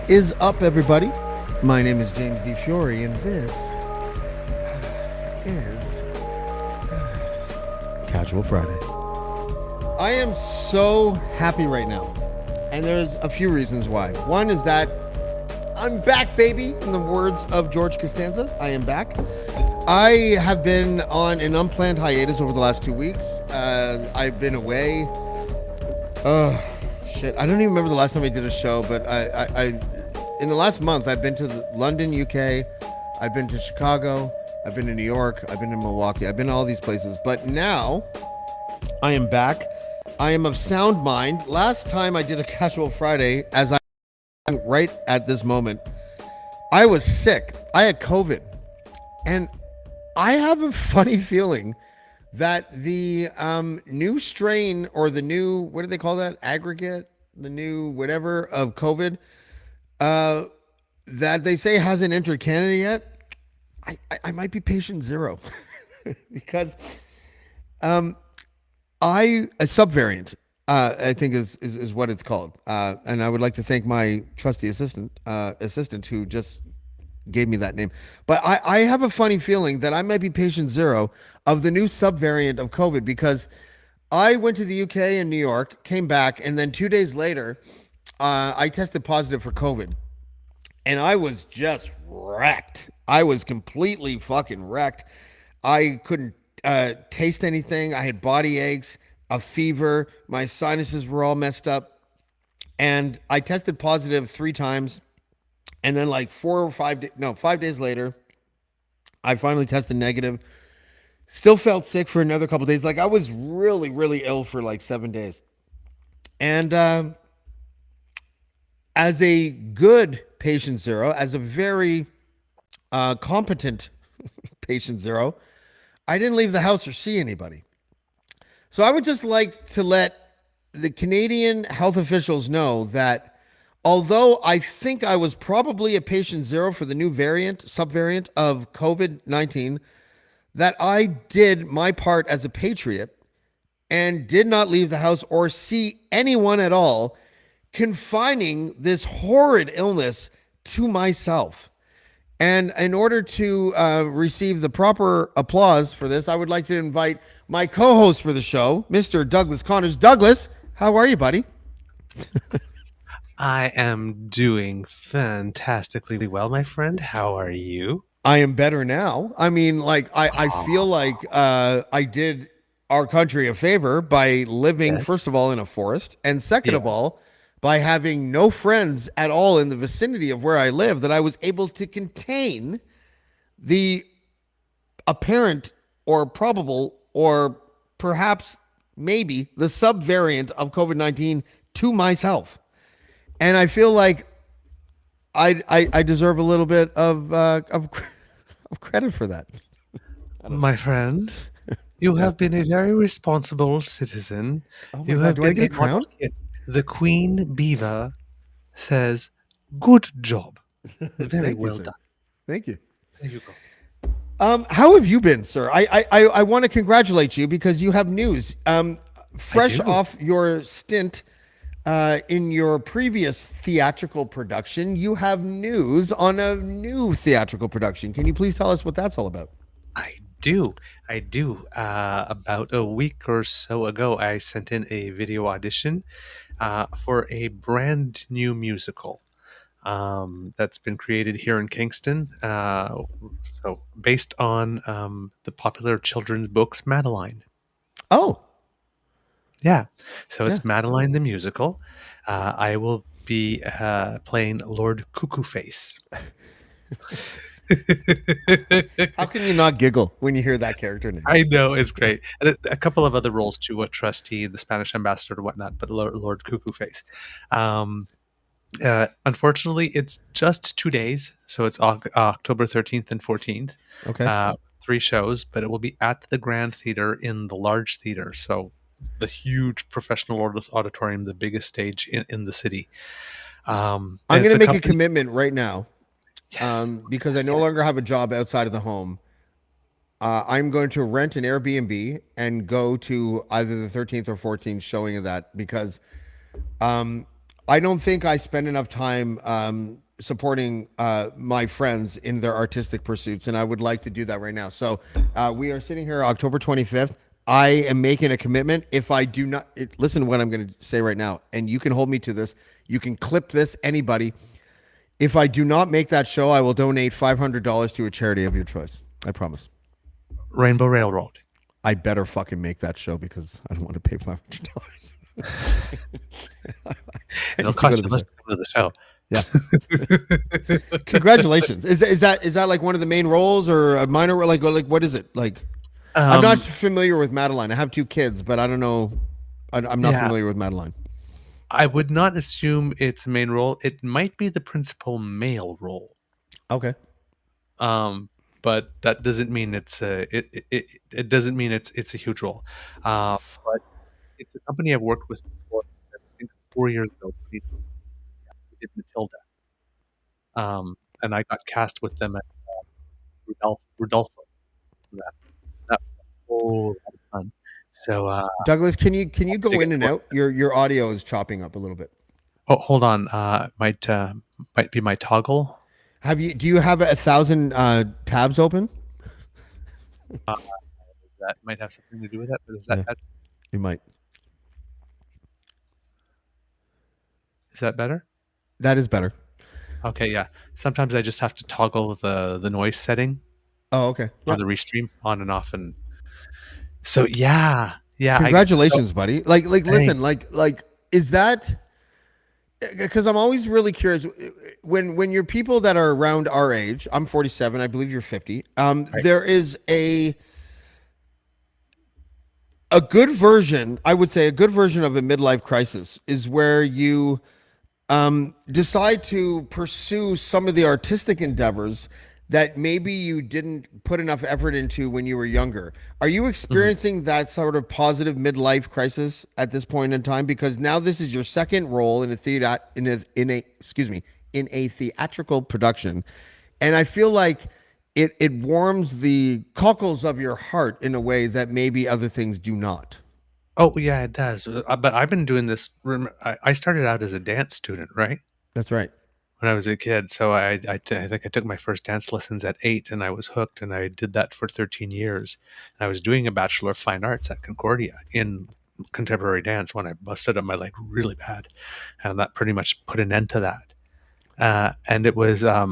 is up, everybody? My name is James D. Fiore, and this is Casual Friday. I am so happy right now, and there's a few reasons why. One is that I'm back, baby, in the words of George Costanza. I am back. I have been on an unplanned hiatus over the last 2 weeks. I've been away. Oh, shit. I don't even remember the last time I did a show, but I in the last month, I've been to London, UK. I've been to Chicago. I've been to New York. I've been to Milwaukee. I've been to all these places. But now I am back. I am of sound mind. Last time I did a Casual Friday, as I right at this moment, I was sick. I had COVID. And I have a funny feeling that the new strain, or the new, what do they call that? Aggregate? The new whatever of COVID that they say hasn't entered Canada yet. I might be patient zero because a subvariant, I think is what it's called. And I would like to thank my trusty assistant who just gave me that name. But I have a funny feeling that I might be patient zero of the new subvariant of COVID, because I went to the UK and New York, came back, and then 2 days later, I tested positive for COVID, and I was just wrecked. I was completely fucking wrecked. I couldn't taste anything. I had body aches, a fever. My sinuses were all messed up, and I tested positive 3 times. And then like 5 days later, I finally tested negative. Still felt sick for another couple days. Like, I was really, really ill for like 7 days. And as a good patient zero, as a very competent patient zero, I didn't leave the house or see anybody. So I would just like to let the Canadian health officials know that although I think I was probably a patient zero for the new subvariant of COVID-19, that I did my part as a patriot and did not leave the house or see anyone at all, confining this horrid illness to myself. And in order to receive the proper applause for this, I would like to invite my co-host for the show, Mr. Douglas Connors. Douglas, how are you, buddy? I am doing fantastically well, my friend. How are you? I am better now. I mean, like, I feel like I did our country a favor by living, Yes. first of all, in a forest, and second Yeah. of all, by having no friends at all in the vicinity of where I live, that I was able to contain the apparent or probable or perhaps maybe the subvariant of COVID-19 to myself. And I feel like I deserve a little bit of credit for that. My friend, you have been a very responsible citizzen. Oh my You God, have do I been get a a crown? model kid. The Queen Beaver says, good job. Very Thank you, well sir. done. Thank you. There you go. How have you been, sir? I want to congratulate you because you have news. I Fresh do. off your stint in your previous theatrical production, you have news on a new theatrical production. Can you please tell us what that's all about? I do. I do. About a week or so ago, I sent in a video audition for a brand new musical that's been created here in Kingston. So, based on the popular children's books Madeline. Oh, Yeah. So, yeah. it's Madeline the musical. I will be playing Lord Cuckoo Face. How can you not giggle when you hear that character name? I know, it's great. And a couple of other roles too, a trustee, the Spanish ambassador, and whatnot, but Lord Cuckoo Face. Um, Unfortunately, it's just 2 days, so it's October 13th and 14th. Okay. Uh, 3 shows, but it will be at the Grand Theater in the large theater, so the huge professional auditorium, the biggest stage in the city. I'm And going it's to a make a company. commitment right now, Yes, because I yes, no yes. longer have a job outside of the home. I'm going to rent an Airbnb and go to either the 13th or 14th showing of that, because I don't think I spend enough time supporting my friends in their artistic pursuits, and I would like to do that right now. So we are sitting here October 25th. I am making a commitment. If I do not listen to what I'm going to say right now, and you can hold me to this, you can clip this, anybody. If I do not make that show, I will donate $500 to a charity of your choice. I promise. Rainbow Railroad. I better fucking make that show because I don't want to pay $500. I It'll need to go to cost you the less show. to come to the show. Yeah. Congratulations. Is that like one of the main roles or a minor role? Like what is it? Like I'm not Um, familiar with Madeline. I have two kids, but I don't know. I'm not yeah, familiar with Madeline. I would not assume it's a main role. It might be the principal male role. Okay. Um, but that doesn't mean it doesn't mean it's a huge role. But it's a company I've worked with before. I think 4 years ago, we did Matilda, and I got cast with them at Rudolpho. That that was a whole lot of fun. So Douglas, can you to go get in and to work. out? Your audio is chopping up a little bit. Oh, hold on. Might be my toggle. Do you have 1,000 tabs open? Uh, that might have something to do with it. But Yeah, you might. is that better? That is better. Okay, yeah. Sometimes I just have to toggle the noise setting Oh, okay. on Yeah. the restream on and off, and so yeah. I so Congratulations, buddy. Listen, thanks. is that because I'm always really curious when you're people that are around our age. I'm 47. I believe you're 50. Right. There is a good version. I would say a good version of a midlife crisis is where you decide to pursue some of the artistic endeavors that maybe you didn't put enough effort into when you were younger. Are you Mhm. experiencing that sort of positive midlife crisis at this point in time? Because now this is your second role in a theater in a excuse me in a theatrical production, and I feel like it warms the cockles of your heart in a way that maybe other things do not. Oh yeah, it does. But I've been doing this. I started out as a dance student, right? That's right. When I was a kid. So I think I took my first dance lessons at 8 and I was hooked and I did that for 13 years. And I was doing a Bachelor of Fine Arts at Concordia in contemporary dance when I busted up my leg really bad. And that pretty much put an end to that. And it was, I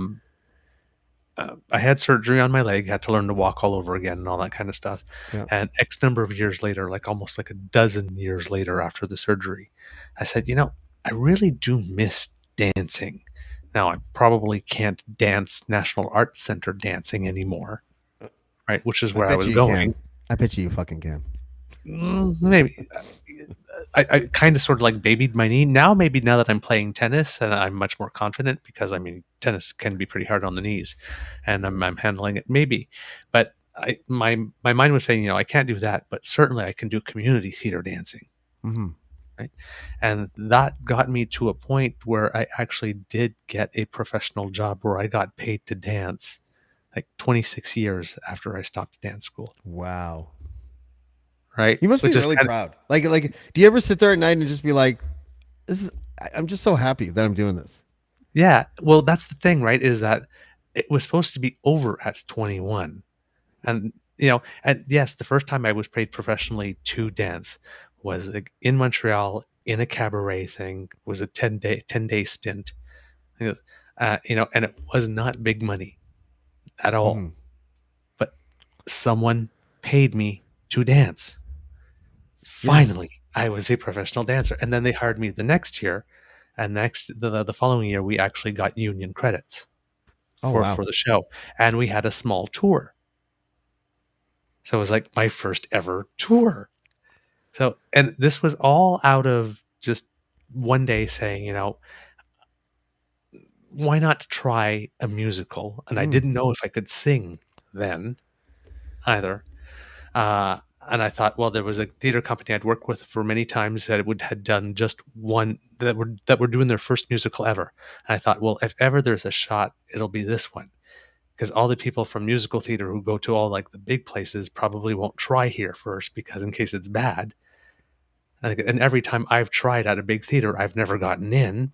had surgery on my leg, had to learn to walk all over again and all that kind of stuff. Yeah. And X number of years later, like almost like a dozen years later after the surgery, I said, I really do miss dancing. Now, I probably can't dance National Arts Center dancing anymore, right? Which is I where I bet was you can. going. I bet you fucking can. Maybe. I kind of sort of like babied my knee. Now that I'm playing tennis and I'm much more confident because I mean, tennis can be pretty hard on the knees and I'm handling it maybe. But my mind was saying, I can't do that, but certainly I can do community theater dancing. Hmm. Right. And that got me to a point where I actually did get a professional job where I got paid to dance like 26 years after I stopped dance school. Wow. Right. You must be Which is really kind of, proud. Do you ever sit there at night and just be like, "This is"? I'm just so happy that I'm doing this. yeah. Well, that's the thing, right? Is that it was supposed to be over at 21. And, and yes, the first time I was paid professionally to dance was like in Montreal in a cabaret thing, was a 10-day stint. It was, and it was not big money at all. Hmm. But someone paid me to dance. Yeah. Finally, I was a professional dancer. And then they hired me the next year. And the following year, we actually got union credits Oh for wow. the show. And we had a small tour. So it was like my first ever tour. So, and this was all out of just one day saying, why not try a musical? And I Mm. didn't know if I could sing then either. And I thought, well, there was a theater company I'd worked with for many times that had done just one that were doing their first musical ever. And I thought, well, if ever there's a shot, it'll be this one because all the people from musical theater who go to all like the big places probably won't try here first because in case it's bad. And every time I've tried at a big theater, I've never gotten in.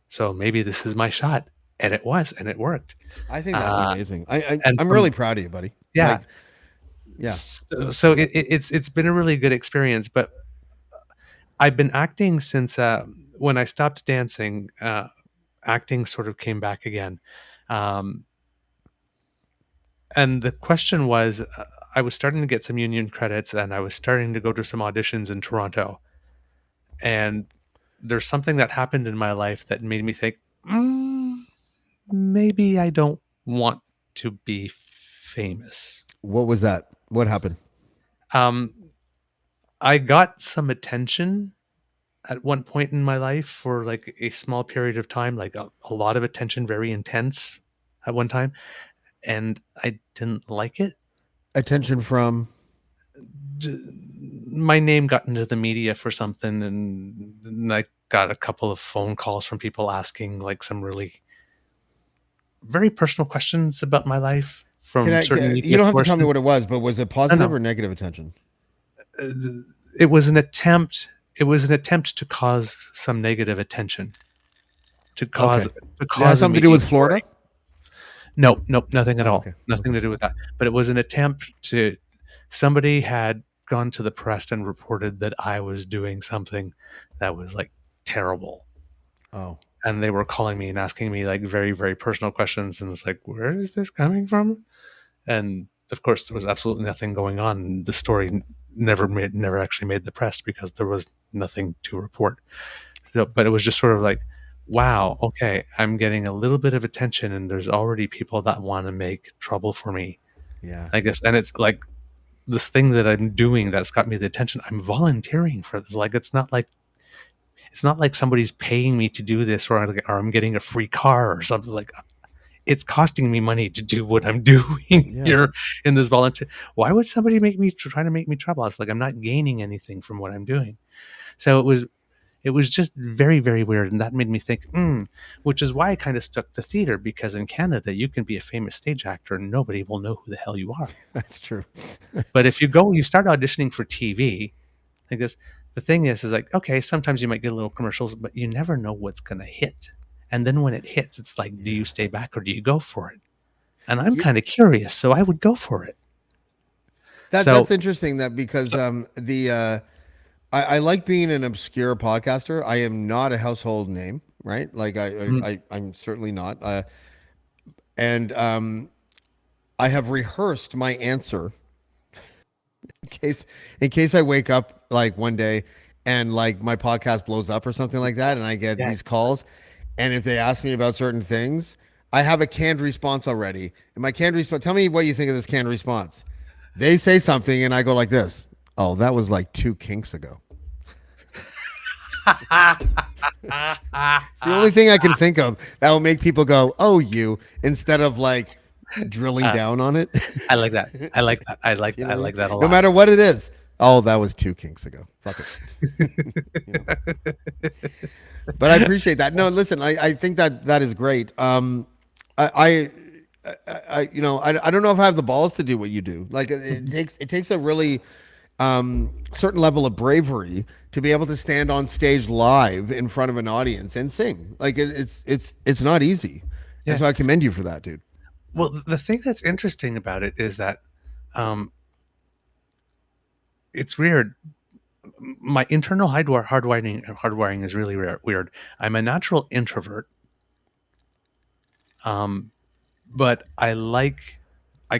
So maybe this is my shot. And it was, and it worked. I think that's Uh, amazing. and I'm really from proud of you, buddy. Yeah, Like, yeah. so it's been a really good experience. But I've been acting since when I stopped dancing. Acting sort of came back again. Um, and the question was, I was starting to get some union credits, and I was starting to go to some auditions in Toronto. And there's something that happened in my life that made me think, maybe I don't want to be famous. What was that? What happened? Um, I got some attention at one point in my life for like a small period of time, like a lot of attention, very intense at one time, and I didn't like it. Attention from. My name got into the media for something, and I got a couple of phone calls from people asking like some really very personal questions about my life from certain You media don't have to tell me sources. what it was, but was it No, positive no, or negative attention? uh, it was an attempt. It was an attempt to cause some negative attention, to Okay. cause to Did it have cause a something to do media with story. Florida? No, nope, nothing at Oh, all. okay. Nothing Okay. to do with that. But it was an attempt to. Somebody had gone to the press and reported that I was doing something that was like terrible, Oh, and they were calling me and asking me like very very personal questions, and it's like, where is this coming from? And of course, there was absolutely nothing going on. The story never actually made the press because there was nothing to report. So, but it was just sort of like, wow, okay, I'm getting a little bit of attention, and there's already people that want to make trouble for me, yeah. I guess. And it's like this thing that I'm doing that's got me the attention. I'm volunteering for this. Like it's not like somebody's paying me to do this, or I'm getting a free car or something. Like it's costing me money to do what I'm doing Yeah. here in this volunteer. Why would somebody make me try to make me trouble? It's like I'm not gaining anything from what I'm doing. So it was just very very weird, and that made me think, which is why I kind of stuck to theater, because in Canada you can be a famous stage actor and nobody will know who the hell you are. That's true. But if you start auditioning for TV, I guess the thing is like, okay, sometimes you might get little commercials, but you never know what's going to hit. And then when it hits, it's like, do Yeah. you stay back or do you go for it? And I'm Yeah. kind of curious, so I would go for it. That's So, interesting. That because so I like being an obscure podcaster. I am not a household name, right? Like mm, I'm certainly not. And I have rehearsed my answer case in case I wake up like one day and like my podcast blows up or something like that, and I get yeah, these calls, and if they ask me about certain things, I have a canned response already. And my canned response, tell me what you think of this canned response. They say something, and I go like this. Oh, that was like 2 kinks ago. It's the only thing I can think of that will make people go, "Oh, you," instead of like drilling uh, down on it. I like that. I like that. I like You that. know I what I mean? like that a No lot. matter what it is. Oh, that was 2 kinks ago. Fuck it. You know. But I appreciate that. No, listen, I think that that is great. I, I don't know if I have the balls to do what you do. Like it takes a really certain level of bravery to be able to stand on stage live in front of an audience and sing. Like it's not easy, and Yeah. so I commend you for that, dude. Well, the thing that's interesting about it is that um, it's weird. My internal hardwiring is really weird. I'm a natural introvert, um, but I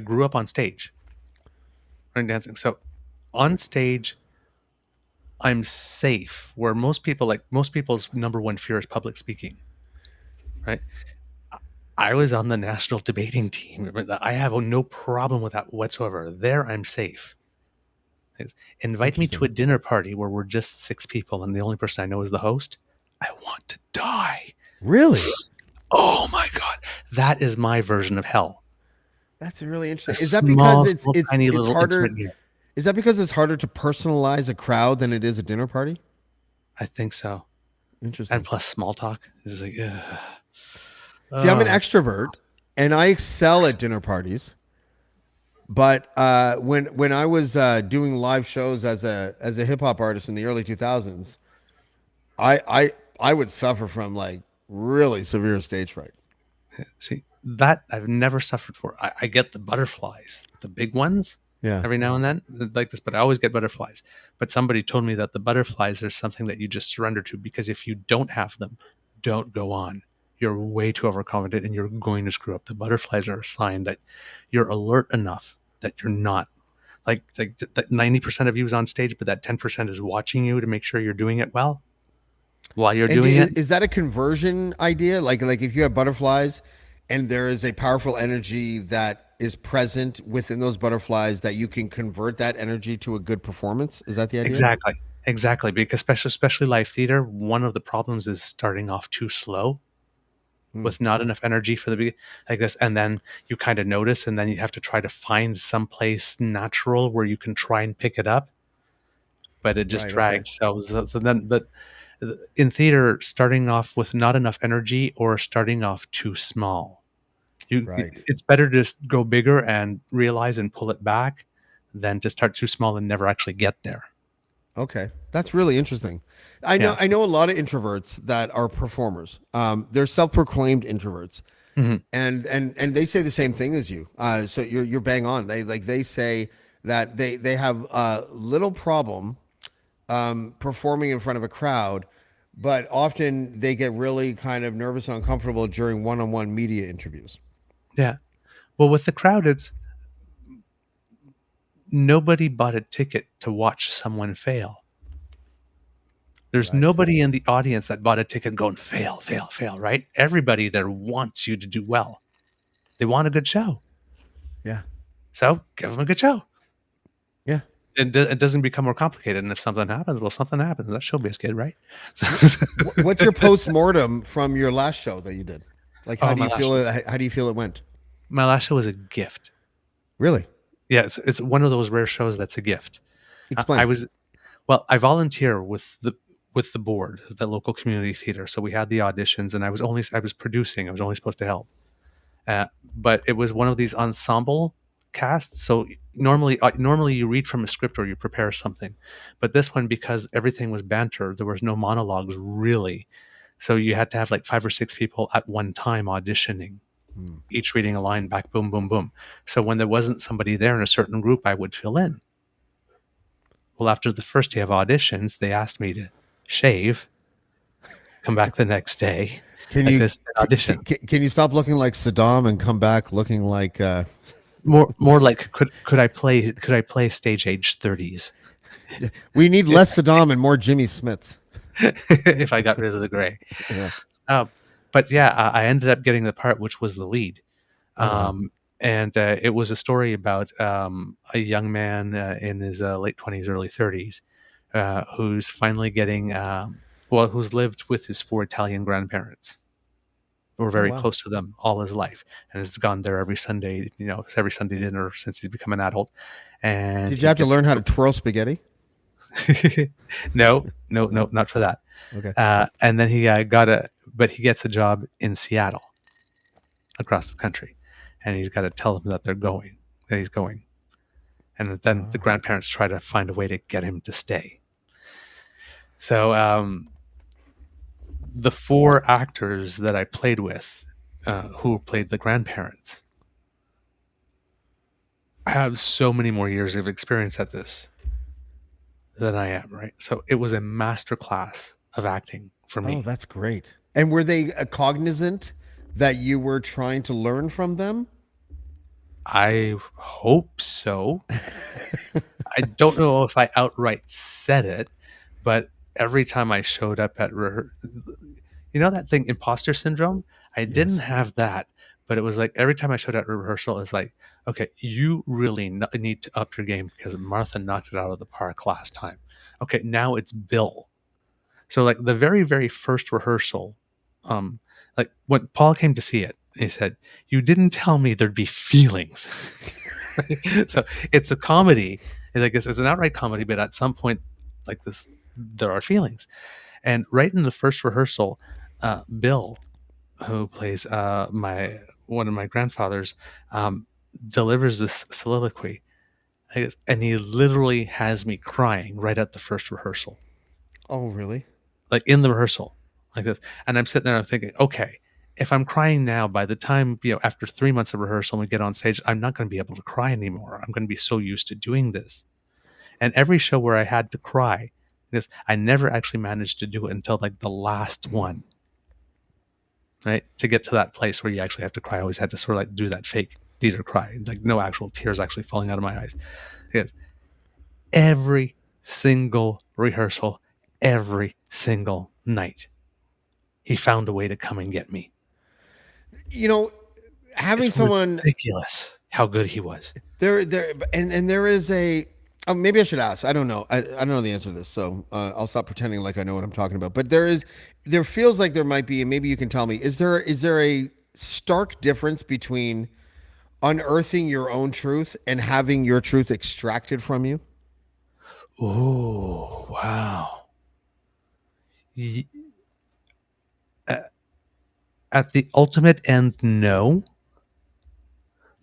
grew up on stage and dancing. So on stage, I'm safe. Where most people's number one fear is public speaking, right? I was on the national debating team. I have no problem with that whatsoever. There, I'm safe. Invite me to Interesting. a dinner party where we're just six people and the only person I know is the host. I want to die. Really? Oh my God. That is my version of hell. That's really A interesting. Is that because small, small, tiny it's little harder? intimate game. Is that because it's harder to personalize a crowd than it is a dinner party? I think so. And Interesting. plus small talk. It's like, See, I'm an uh, extrovert and I excel at dinner parties, But when I was doing live shows as a hip hop artist in the early 2000s, I would suffer from like really severe stage fright. See, that I've never suffered for. I get the butterflies, the big ones, Yeah. every now and then, like this, but I always get butterflies. But somebody told me that the butterflies are something that you just surrender to because if you don't have them, don't go on. You're way too overconfident and you're going to screw up. The butterflies are a sign that you're alert enough that you're not. That 90% of you is on stage, but that 10% is watching you to make sure you're doing it well while you're And doing it. is that a conversion idea? Like if you have butterflies and there is a powerful energy that is present within those butterflies that you can convert that energy to a good performance? Is that the idea? Exactly. Exactly. Because especially live theater, one of the problems is starting off too slow Hmm. with not enough energy for the like this, and then you kind of notice, and then you have to try to find some place natural where you can try and pick it up, but it just Right. Okay. drags. So then, but in theater, starting off with not enough energy or starting off too small, Right. it's better to just go bigger and realize and pull it back than to start too small and never actually get there. Okay, that's really interesting. Yeah. I So, know a lot of introverts that are performers. They're self-proclaimed introverts, mhm. and they say the same thing as you. So you're bang on. They say that they have little problem performing in front of a crowd, but often they get really kind of nervous and uncomfortable during one-on-one media interviews. Yeah. Well, with the crowd, it's nobody bought a ticket to watch someone fail. There's Right. nobody in the audience that bought a ticket going fail, fail, fail, right? Everybody there wants you to do well. They want a good show. Yeah. So give them a good show. Yeah. It doesn't become more complicated. And if something happens, well, something happens. That's showbiz, kid, right? What's your post-mortem from your last show that you did? Like, how Oh, do you feel it? How do you feel it went? my last show was a gift. Really? Yeah, it's one of those rare shows that's a gift. I Explain. was well, I volunteer with the board, the local community theater. So we had the auditions, and I was producing. I was only supposed to help. Uh, but it was one of these ensemble casts. So normally you read from a script or you prepare something, but this one, because everything was banter, there was no monologues really. So you had to have like 5 or 6 people at one time auditioning, Hmm. each reading a line back, boom, boom, boom. So when there wasn't somebody there in a certain group, I would fill in. Well, after the first day of auditions, they asked me to shave, come back the next day, Can like you this audition. can you stop looking like Saddam and come back looking like More like could I play stage age 30s we need less Saddam and more Jimmy Smiths. if I got rid of the gray. Yeah. Um, but yeah, I ended up getting the part which was the lead. Oh wow. Um, and it was a story about a young man in his late 20s, early 30s, who's finally getting, who's lived with his 4 Italian grandparents, who were Oh very wow. close to them all his life, and has gone there every Sunday, every Sunday dinner since he's become an adult. And Did you he have to gets learn how to twirl spaghetti? no, no, No. no, not for that. Okay. And then but he gets a job in Seattle, across the country, and he's got to tell them that he's going, and then the Oh. grandparents try to find a way to get him to stay. So the 4 actors that I played with, who played the grandparents, I have so many more years of experience at this than I am, right? So it was a master class of acting for Oh, me. that's great. And were they cognizant that you were trying to learn from them? I hope so. I don't know if I outright said it, but every time I showed up at that thing, imposter syndrome? I didn't Yes. have that, but it was like every time I showed up at rehearsal, it's like, okay, you really need to up your game because Martha knocked it out of the park last time. Okay, now it's Bill. So like the very, very first rehearsal, um, like when Paul came to see it, he said, "You didn't tell me there'd be feelings." So it's a comedy. It's an outright comedy, but at some point, like this, there are feelings. And right in the first rehearsal, Bill, who plays my one of my grandfathers, delivers this soliloquy, and he literally has me crying right at the first rehearsal, Oh, really? like in the rehearsal, like this. And I'm sitting there, I'm thinking, okay, if I'm crying now, by the time, after 3 months of rehearsal and we get on stage, I'm not going to be able to cry anymore. I'm going to be so used to doing this. And every show where I had to cry, because I never actually managed to do it until like the last one, right? To get to that place where you actually have to cry, I always had to sort of like do that fake theater cry, like no actual tears actually falling out of my eyes. Because every single rehearsal, every single night, he found a way to come and get me. You know, having It's someone ridiculous how good he was. there, and there is a. Oh, maybe I should ask. I don't know. I don't know the answer to this, so I'll stop pretending like I know what I'm talking about. But there feels like there might be, and maybe you can tell me. Is there a stark difference between unearthing your own truth and having your truth extracted from you? Ooh, wow. Y- At the ultimate end, no,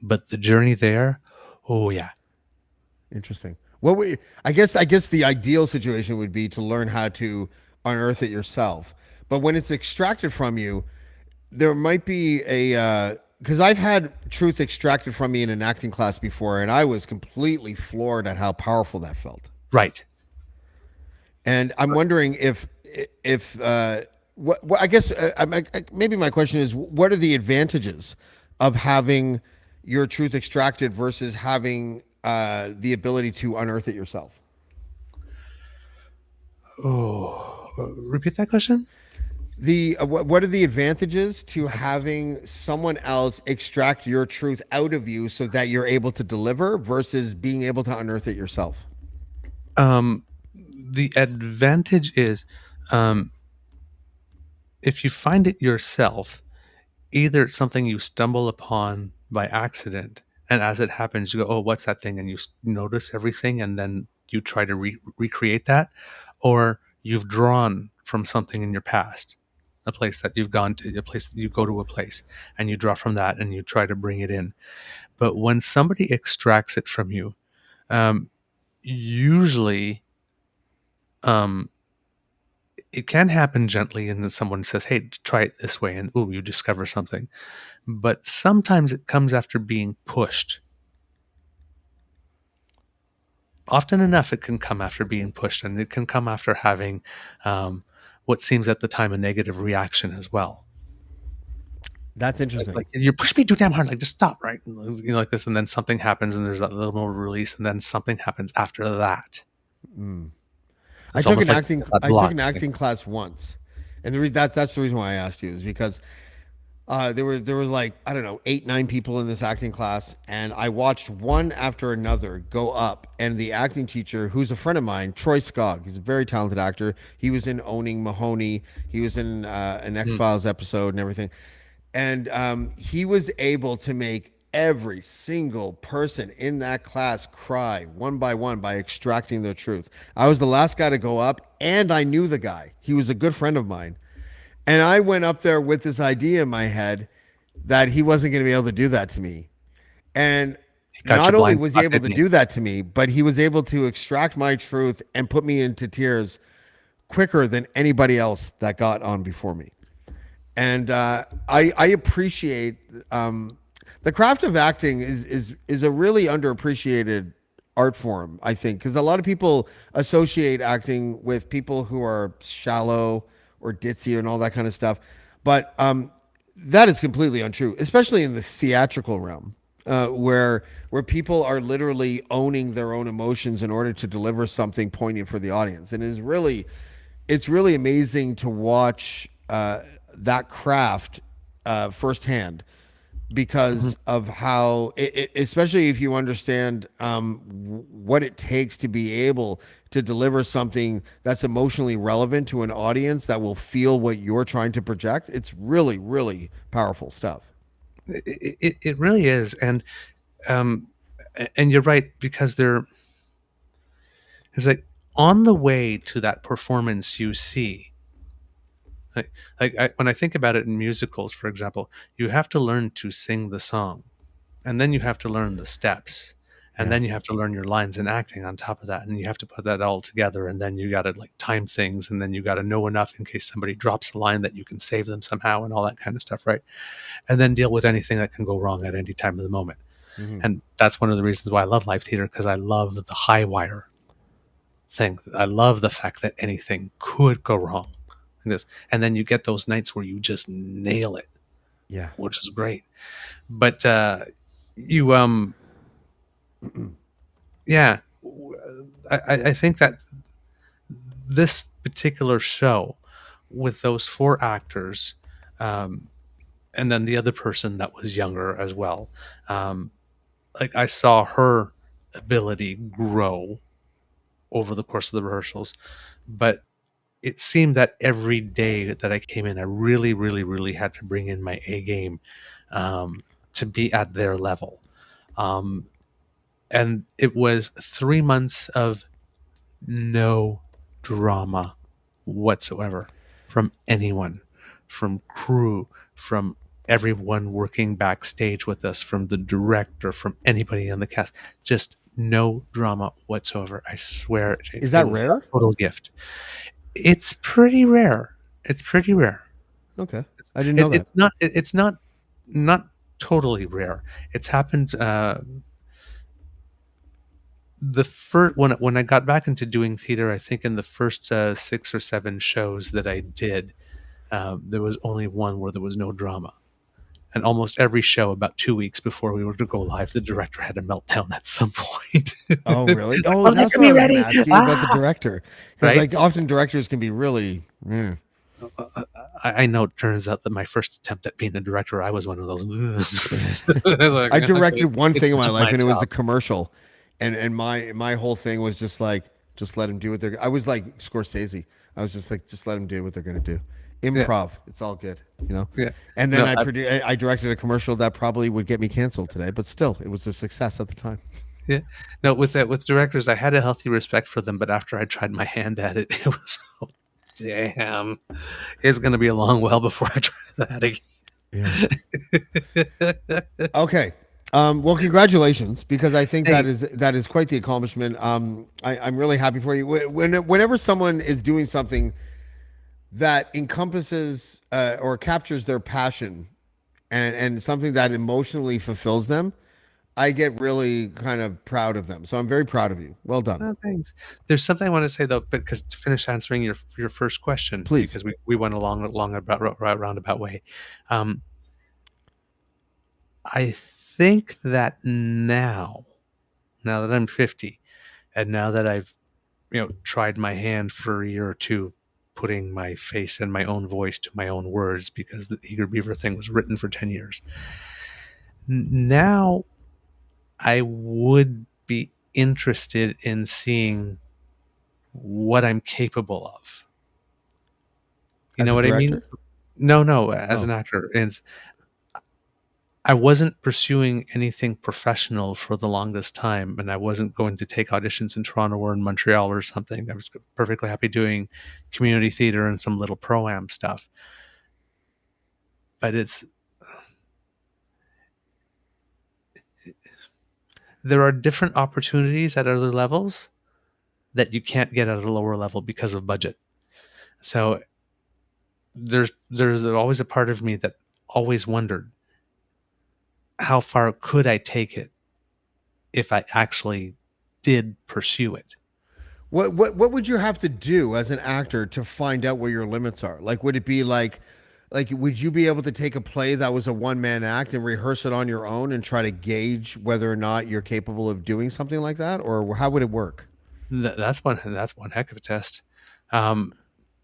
but the journey there, oh yeah. Interesting. What we, I guess the ideal situation would be to learn how to unearth it yourself. But when it's extracted from you, there might be a because I've had truth extracted from me in an acting class before, and I was completely floored at how powerful that felt. Right. And I'm wondering if what I guess maybe my question is, what are the advantages of having your truth extracted versus having the ability to unearth it yourself? Oh, repeat that question. The what are the advantages to having someone else extract your truth out of you so that you're able to deliver versus being able to unearth it yourself? Um, the advantage is, um, if you find it yourself, either it's something you stumble upon by accident, and as it happens, you go, "Oh, what's that thing?" and you notice everything, and then you try to recreate that, or you've drawn from something in your past, a place that you've gone to, a place that you go to a place, and you draw from that, and you try to bring it in. But when somebody extracts it from you, um, usually, um, it can happen gently, and then someone says, "Hey, try it this way," and ooh, you discover something. But sometimes it comes after being pushed. Often enough, it can come after being pushed, and it can come after having um, what seems at the time a negative reaction as well. That's interesting. Like you push me too damn hard, like just stop, right? Like this, and then something happens, and there's that little more release, and then something happens after that. Mm. I It's took almost an like acting that I took block. an acting class once, and that's the reason why I asked you is because there was like, I don't know, 8 9 people in this acting class, and I watched one after another go up. And the acting teacher, who's a friend of mine, Troy Skog, he's a very talented actor. He was in Owning Mahoney. He was in an X Mm. Files episode and everything. And he was able to make every single person in that class cry one by one by extracting their truth. I was the last guy to go up, and I knew the guy. He was a good friend of mine. And I went up there with this idea in my head that he wasn't going to be able to do that to me. And He got not your only blind was he spot, able to didn't he? do that to me, but he was able to extract my truth and put me into tears quicker than anybody else that got on before me. And I appreciate the craft of acting is a really underappreciated art form, I think, because a lot of people associate acting with people who are shallow or ditzy and all that kind of stuff, but that is completely untrue, especially in the theatrical realm, where people are literally owning their own emotions in order to deliver something poignant for the audience, and it's really amazing to watch that craft firsthand Mhm. because of how, especially if you understand what it takes to be able to deliver something that's emotionally relevant to an audience that will feel what you're trying to project. It's really, really powerful stuff. It really is, um, and you're right because there is like on the way to that performance you see. When I think about it in musicals, for example, you have to learn to sing the song, and then you have to learn the steps, and Yeah. then you have to learn your lines and acting on top of that, and you have to put that all together, and then you got to like time things, and then you got to know enough in case somebody drops a line that you can save them somehow and all that kind of stuff, right? And then deal with anything that can go wrong at any time of the moment. Hmm. And that's one of the reasons why I love live theater, because I love the high wire thing. I love the fact that anything could go wrong in this, and then you get those nights where you just nail it, Yeah. which is great. But you yeah, I think that this particular show with those four actors, um, and then the other person that was younger as well, um, like I saw her ability grow over the course of the rehearsals, but it seemed that every day that I came in, I really, really, really had to bring in my A game, to be at their level. Um, and it was 3 months of no drama whatsoever from anyone, from crew, from everyone working backstage with us, from the director, from anybody in the cast. Just no drama whatsoever. I swear Is it that was a rare? total gift. It's pretty rare. It's pretty rare. Okay. I didn't know that. It's not totally rare. It's happened. The first when I got back into doing theater, I think in the first 6 or 7 shows that I did, there was only one where there was no drama. And almost every show, about 2 weeks before we were to go live, the director had a meltdown at some point. Oh, really? Oh, Well, they that's can what be I was going to ready. ask you about the Ah! director, because Right? like often directors can be really. I know it turns out that my first attempt at being a director, I was one of those. I was like, I okay, directed one it's thing in my not life, my and it was a job. commercial, and my whole thing was just like, just let them do what they're. I was like Scorsese. I was just like, just let them do what they're gonna do. Yeah, Improv. It's all good, you know. yeah. And then No, I directed a commercial that probably would get me canceled today, but still, it was a success at the time. yeah. No, with directors, I had a healthy respect for them, but after I tried my hand at it, it was, oh, damn. It's going to be a long while before I try that Yeah. again. Okay. Well, congratulations, because I think Hey, that is quite the accomplishment. I'm really happy for you. Whenever someone is doing something that encompasses or captures their passion and something that emotionally fulfills them, I get really kind of proud of them. So I'm very proud of you. Well done. oh, thanks. There's something I want to say though, because to finish answering your first question, Please. because we went along about roundabout way. Um, I think that now that I'm 50, and now that I've tried my hand for a year or two, putting my face and my own voice to my own words, because the Eager Beaver thing was written for 10 years. Now I would be interested in seeing what I'm capable of. You As know a what I mean? director? No, no, as Oh, an actor. Is I wasn't pursuing anything professional for the longest time, and I wasn't going to take auditions in Toronto or in Montreal or something. I was perfectly happy doing community theater and some little pro-am stuff. But there are different opportunities at other levels that you can't get at a lower level because of budget. So there's always a part of me that always wondered, how far could I take it if I actually did pursue it? what would you have to do as an actor to find out where your limits are? Like, would it be like would you be able to take a play that was a one man act and rehearse it on your own and try to gauge whether or not you're capable of doing something like that, or how would it work? That's one heck of a test. Um,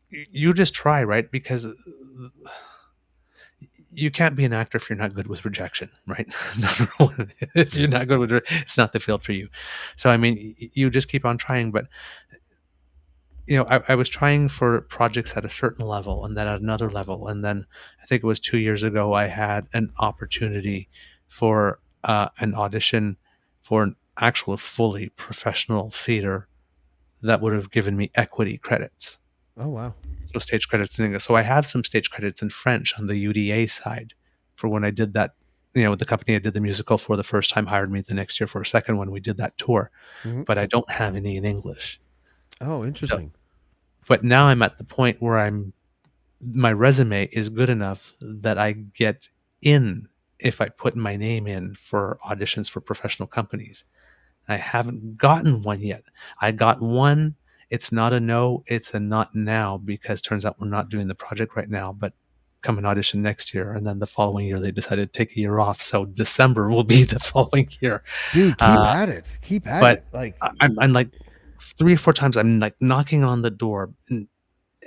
you just try, right? Because you can't be an actor if you're not good with rejection, right? Number one, if Yeah. you're not good with it, it's not the field for you. So I mean, you just keep on trying. But I was trying for projects at a certain level, and then at another level, and then I think it was 2 years ago I had an opportunity for an audition for an actual fully professional theater that would have given me equity credits. Oh wow. So stage credits in English. So I have some stage credits in French on the UDA side for when I did that the company I did the musical for the first time hired me the next year for a second one. We did that tour, Hmm. but I don't have any in English. Oh, So, interesting. but now I'm at the point where my resume is good enough that I get in if I put my name in for auditions for professional companies. I haven't gotten one yet. I got one. It's not a no, it's a not now because turns out we're not doing the project right now, but come and audition next year. And then the following year, they decided to take a year off. So December will be the following year. Dude, keep Uh, at it. Keep at but it. Like, I'm like 3 or 4 times, I'm like knocking on the door. And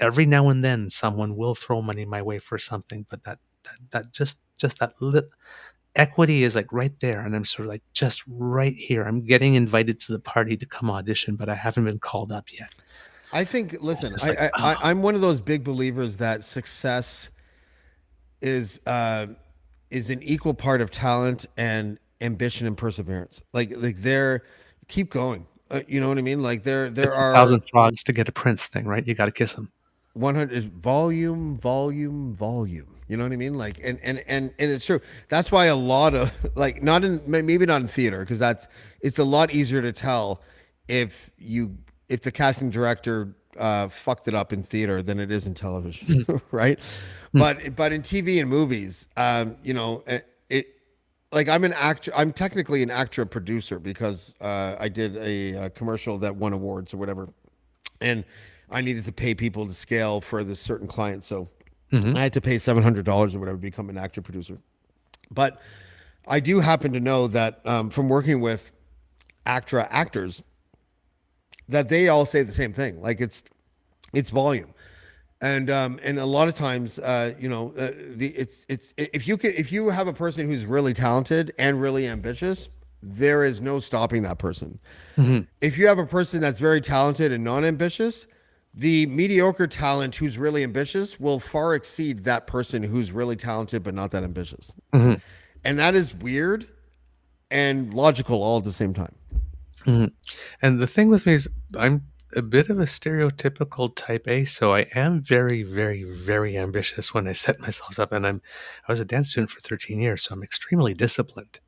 every now and then someone will throw money my way for something, but that just that equity is like right there, and I'm sort of like just right here. I'm getting invited to the party to come audition, but I haven't been called up yet. I think, It's listen, just like, oh, I'm one of those big believers that success is uh, is an equal part of talent and ambition and perseverance. Like they're keep going. You know what I mean? Like there it's a are thousand frogs to get a prince thing, right? You got to kiss them. 100 volume, volume, volume. You know what I mean? Like, and it's true. That's why a lot of like not in maybe not in theater because that's it's a lot easier to tell if you if the casting director fucked it up in theater than it is in television, right? But in TV and movies, it like I'm an actor. I'm technically an actor producer because I did a commercial that won awards or whatever, and I needed to pay people to scale for this certain client. So Hmm. I had to pay $700 or whatever to become an actor producer. But I do happen to know that from working with ACTRA actors, that they all say the same thing. Like it's volume, and a lot of times, it's if you have a person who's really talented and really ambitious, there is no stopping that person. Hmm. If you have a person that's very talented and non-ambitious, the mediocre talent who's really ambitious will far exceed that person who's really talented but not that ambitious. Hmm. And that is weird and logical all at the same time. Hmm. And the thing with me is, I'm a bit of a stereotypical type A, so I am very, very, very ambitious when I set myself up. And I was a dance student for 13 years, so I'm extremely disciplined.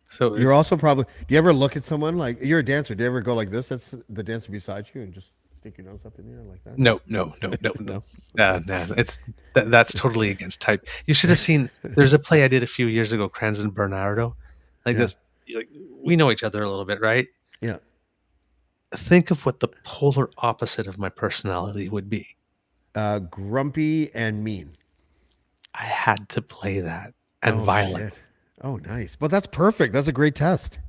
So You're it's also probably, do you ever look at someone like you're a dancer? Do you ever go like this? That's the dancer beside you and just stick your nose up in the air like that? no, no, no, no, no. No? Nah, Okay. nah, that's totally against type. You should have seen. There's a play I did a few years ago, Cranston Bernardo, like Yeah. this. Like, we know each other a little bit, right? Yeah. Think of what the polar opposite of my personality would be. Grumpy and mean. I had to play that and Oh, violent. shit. Oh, nice. Well, that's perfect. That's a great test.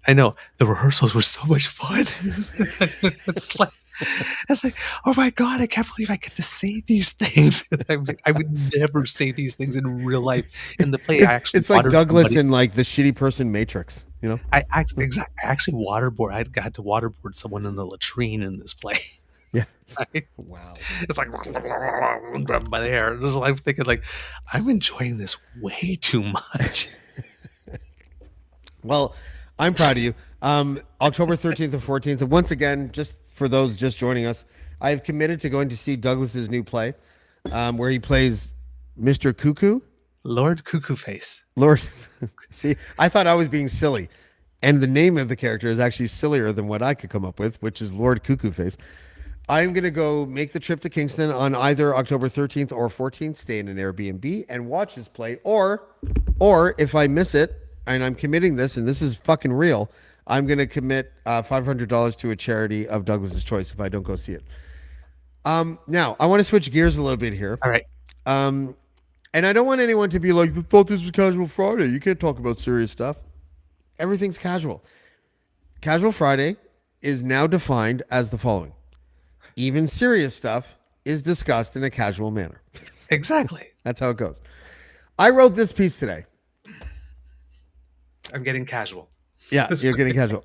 I know the rehearsals were so much fun. it's like it's like, oh my god, I can't believe I get to say these things. I would never say these things in real life. In the play, I actually It's like watered Douglas somebody. in like the shitty person Matrix, you know? I actually waterboard. I had to waterboard someone in the latrine in this play. Yeah. Right? Wow. It's like grab them by the hair. I'm thinking like, I'm enjoying this way too much. Well, I'm proud of you. October 13th and 14th. And once again, just for those just joining us, I have committed to going to see Douglas's new play, where he plays Mr. Cuckoo. Lord Cuckoo Face. Lord, see, I thought I was being silly. And the name of the character is actually sillier than what I could come up with, which is Lord Cuckoo Face. I'm going to go make the trip to Kingston on either October 13th or 14th, stay in an Airbnb and watch his play. Or if I miss it, and I'm committing this, and this is fucking real, I'm going to commit $500 to a charity of Douglas's choice if I don't go see it. Now, I want to switch gears a little bit here. All right. And I don't want anyone to be like, I thought this was Casual Friday. You can't talk about serious stuff. Everything's casual. Casual Friday is now defined as the following. Even serious stuff is discussed in a casual manner. Exactly. That's how it goes. I wrote this piece today. I'm getting casual. Yeah, you're getting casual.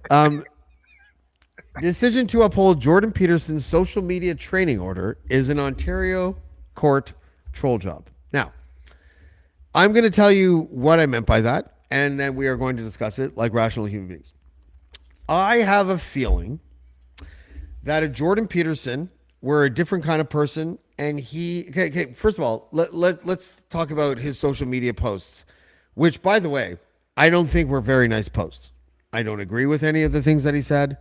Decision to uphold Jordan Peterson's social media training order is an Ontario court troll job. Now, I'm going to tell you what I meant by that, and then we are going to discuss it like rational human beings. I have a feeling that if Jordan Peterson were a different kind of person, and he, okay, first of all, let's talk about his social media posts which, by the way, I don't think were very nice posts. I don't agree with any of the things that he said.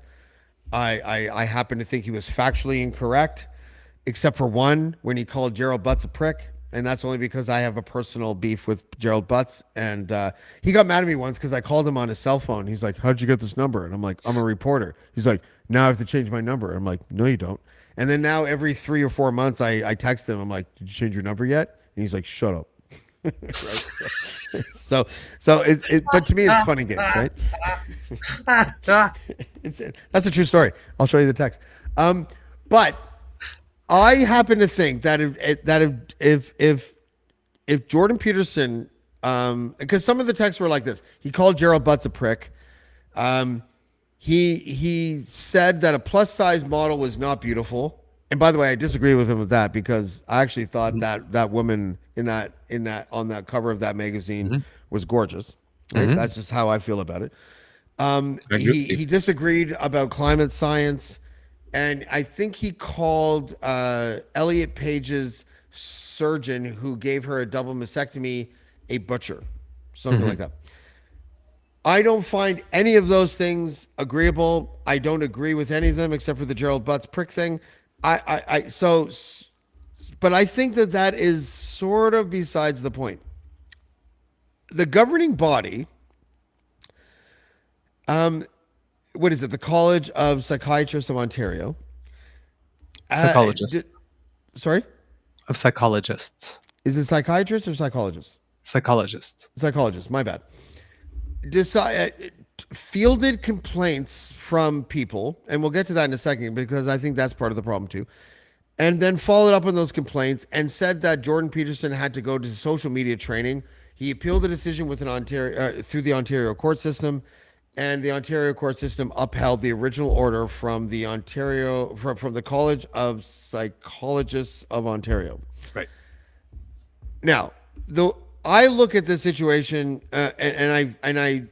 I happen to think he was factually incorrect, except for one when he called Gerald Butts a prick. And that's only because I have a personal beef with Gerald Butts. And he got mad at me once because I called him on his cell phone. He's like, "How'd you get this number?" And I'm like, "I'm a reporter." He's like, "Now I have to change my number." I'm like, "No, you don't." And then now every 3 or 4 months, I text him. I'm like, "Did you change your number yet?" And he's like, "Shut up." Right? So, but to me, it's fun and games, right? That's a true story. I'll show you the text. But I happen to think that if Jordan Peterson, because some of the texts were like this, he called Gerald Butts a prick. Um, he said that a plus size model was not beautiful. And by the way, I disagree with him with that because I actually thought that that woman in that on that cover of that magazine Mm-hmm. was gorgeous. Right? Mm-hmm. That's just how I feel about it. I agree with you. He disagreed about climate science, and I think he called Elliot Page's surgeon who gave her a double mastectomy a butcher, something Mm-hmm. like that. I don't find any of those things agreeable. I don't agree with any of them except for the Gerald Butts prick thing. But I think that that is sort of besides the point. The governing body, what is it? The College of Psychiatrists of Ontario. Psychologist Sorry, of psychologists. is it psychiatrist or psychologist? Psychologists. Psychologist. My bad. Fielded complaints from people, and we'll get to that in a second because I think that's part of the problem too. And then followed up on those complaints and said that Jordan Peterson had to go to social media training. He appealed the decision with an Ontario through the Ontario court system, and the Ontario court system upheld the original order from the from the College of Psychologists of Ontario. Right. Now, though I look at this situation, and I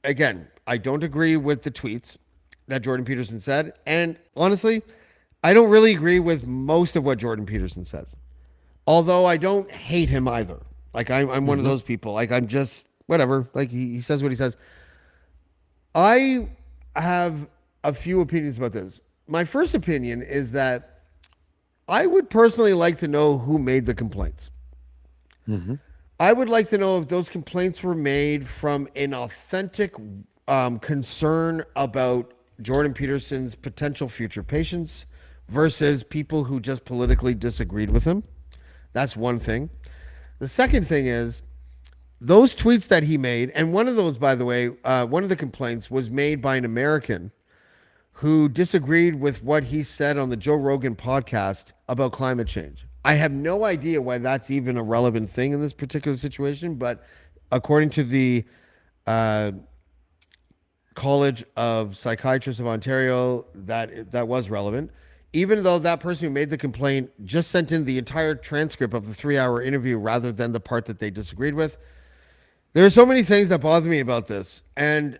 again, I don't agree with the tweets that Jordan Peterson said, and honestly, I don't really agree with most of what Jordan Peterson says. Although I don't hate him either. Like I'm one of Mm-hmm. those people. Like I'm just whatever. Like he says what he says. I have a few opinions about this. My first opinion is that I would personally like to know who made the complaints. Mm-hmm. I would like to know if those complaints were made from an authentic concern about Jordan Peterson's potential future patients versus people who just politically disagreed with him. That's one thing. The second thing is those tweets that he made, and one of those, by the way, one of the complaints was made by an American who disagreed with what he said on the Joe Rogan podcast about climate change. I have no idea why that's even a relevant thing in this particular situation, but according to the uh, College of Psychiatrists of Ontario, that was relevant. Even though that person who made the complaint just sent in the entire transcript of the 3 hour interview rather than the part that they disagreed with. There are so many things that bother me about this. And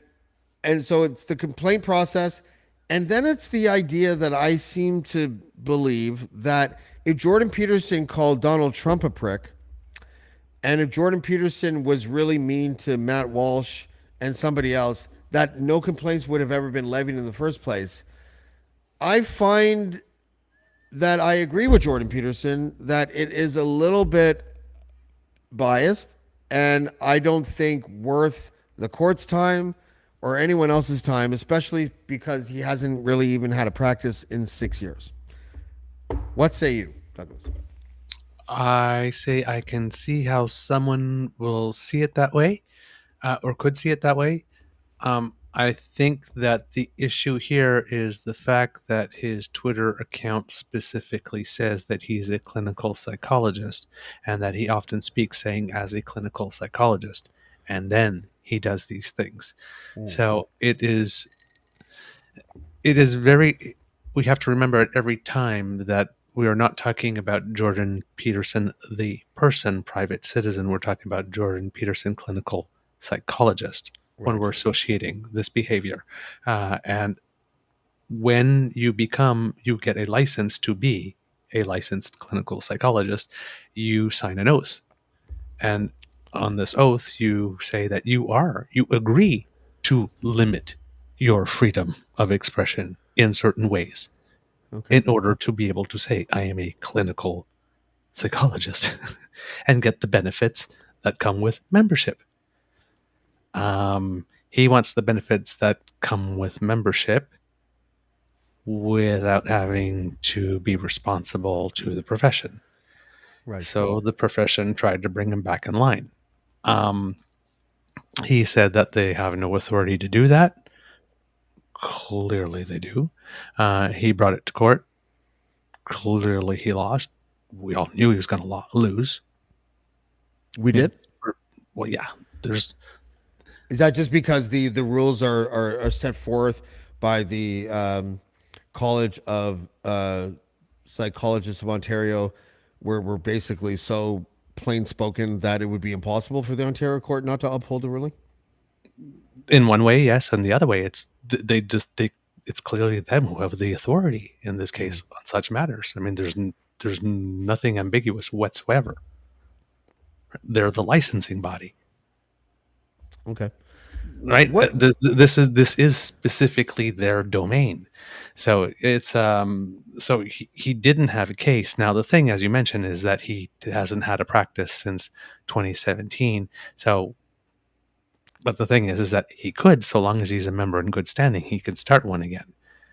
so it's the complaint process. And then it's the idea that I seem to believe that if Jordan Peterson called Donald Trump a prick, and if Jordan Peterson was really mean to Matt Walsh and somebody else, that no complaints would have ever been levied in the first place. I find that I agree with Jordan Peterson that it is a little bit biased and I don't think worth the court's time or anyone else's time, especially because he hasn't really even had a practice in 6 years. What say you, Douglas? I say I can see how someone will see it that way, or could see it that way. I think that the issue here is the fact that his Twitter account specifically says that he's a clinical psychologist and that he often speaks saying as a clinical psychologist, and then he does these things. So it is very, we have to remember at every time that we are not talking about Jordan Peterson, the person, private citizen. We're talking about Jordan Peterson, clinical psychologist, when Right. we're associating this behavior. And when you get a license to be a licensed clinical psychologist, you sign an oath. And on this oath, you say that you agree to limit your freedom of expression in certain ways Okay. in order to be able to say, I am a clinical psychologist and get the benefits that come with membership. He wants the benefits that come with membership without having to be responsible to the profession. Right. So the profession tried to bring him back in line. Um, he said that they have no authority to do that. Clearly, they do. He brought it to court. Clearly, he lost. We all knew he was going to lose. We I mean, did. well, yeah. There's Is that just because the rules are set forth by the College of Psychologists of Ontario, where we're basically so plain spoken that it would be impossible for the Ontario court not to uphold the ruling? in one way, yes, and the other way, they it's clearly them who have the authority in this Mm. case on such matters. I mean, there's nothing ambiguous whatsoever. They're the licensing body, Okay. right? What? This is specifically their domain. So he didn't have a case. Now the thing, as you mentioned, is that he hasn't had a practice since 2017. So, but the thing is that he could, so long as he's a member in good standing, he could start one again.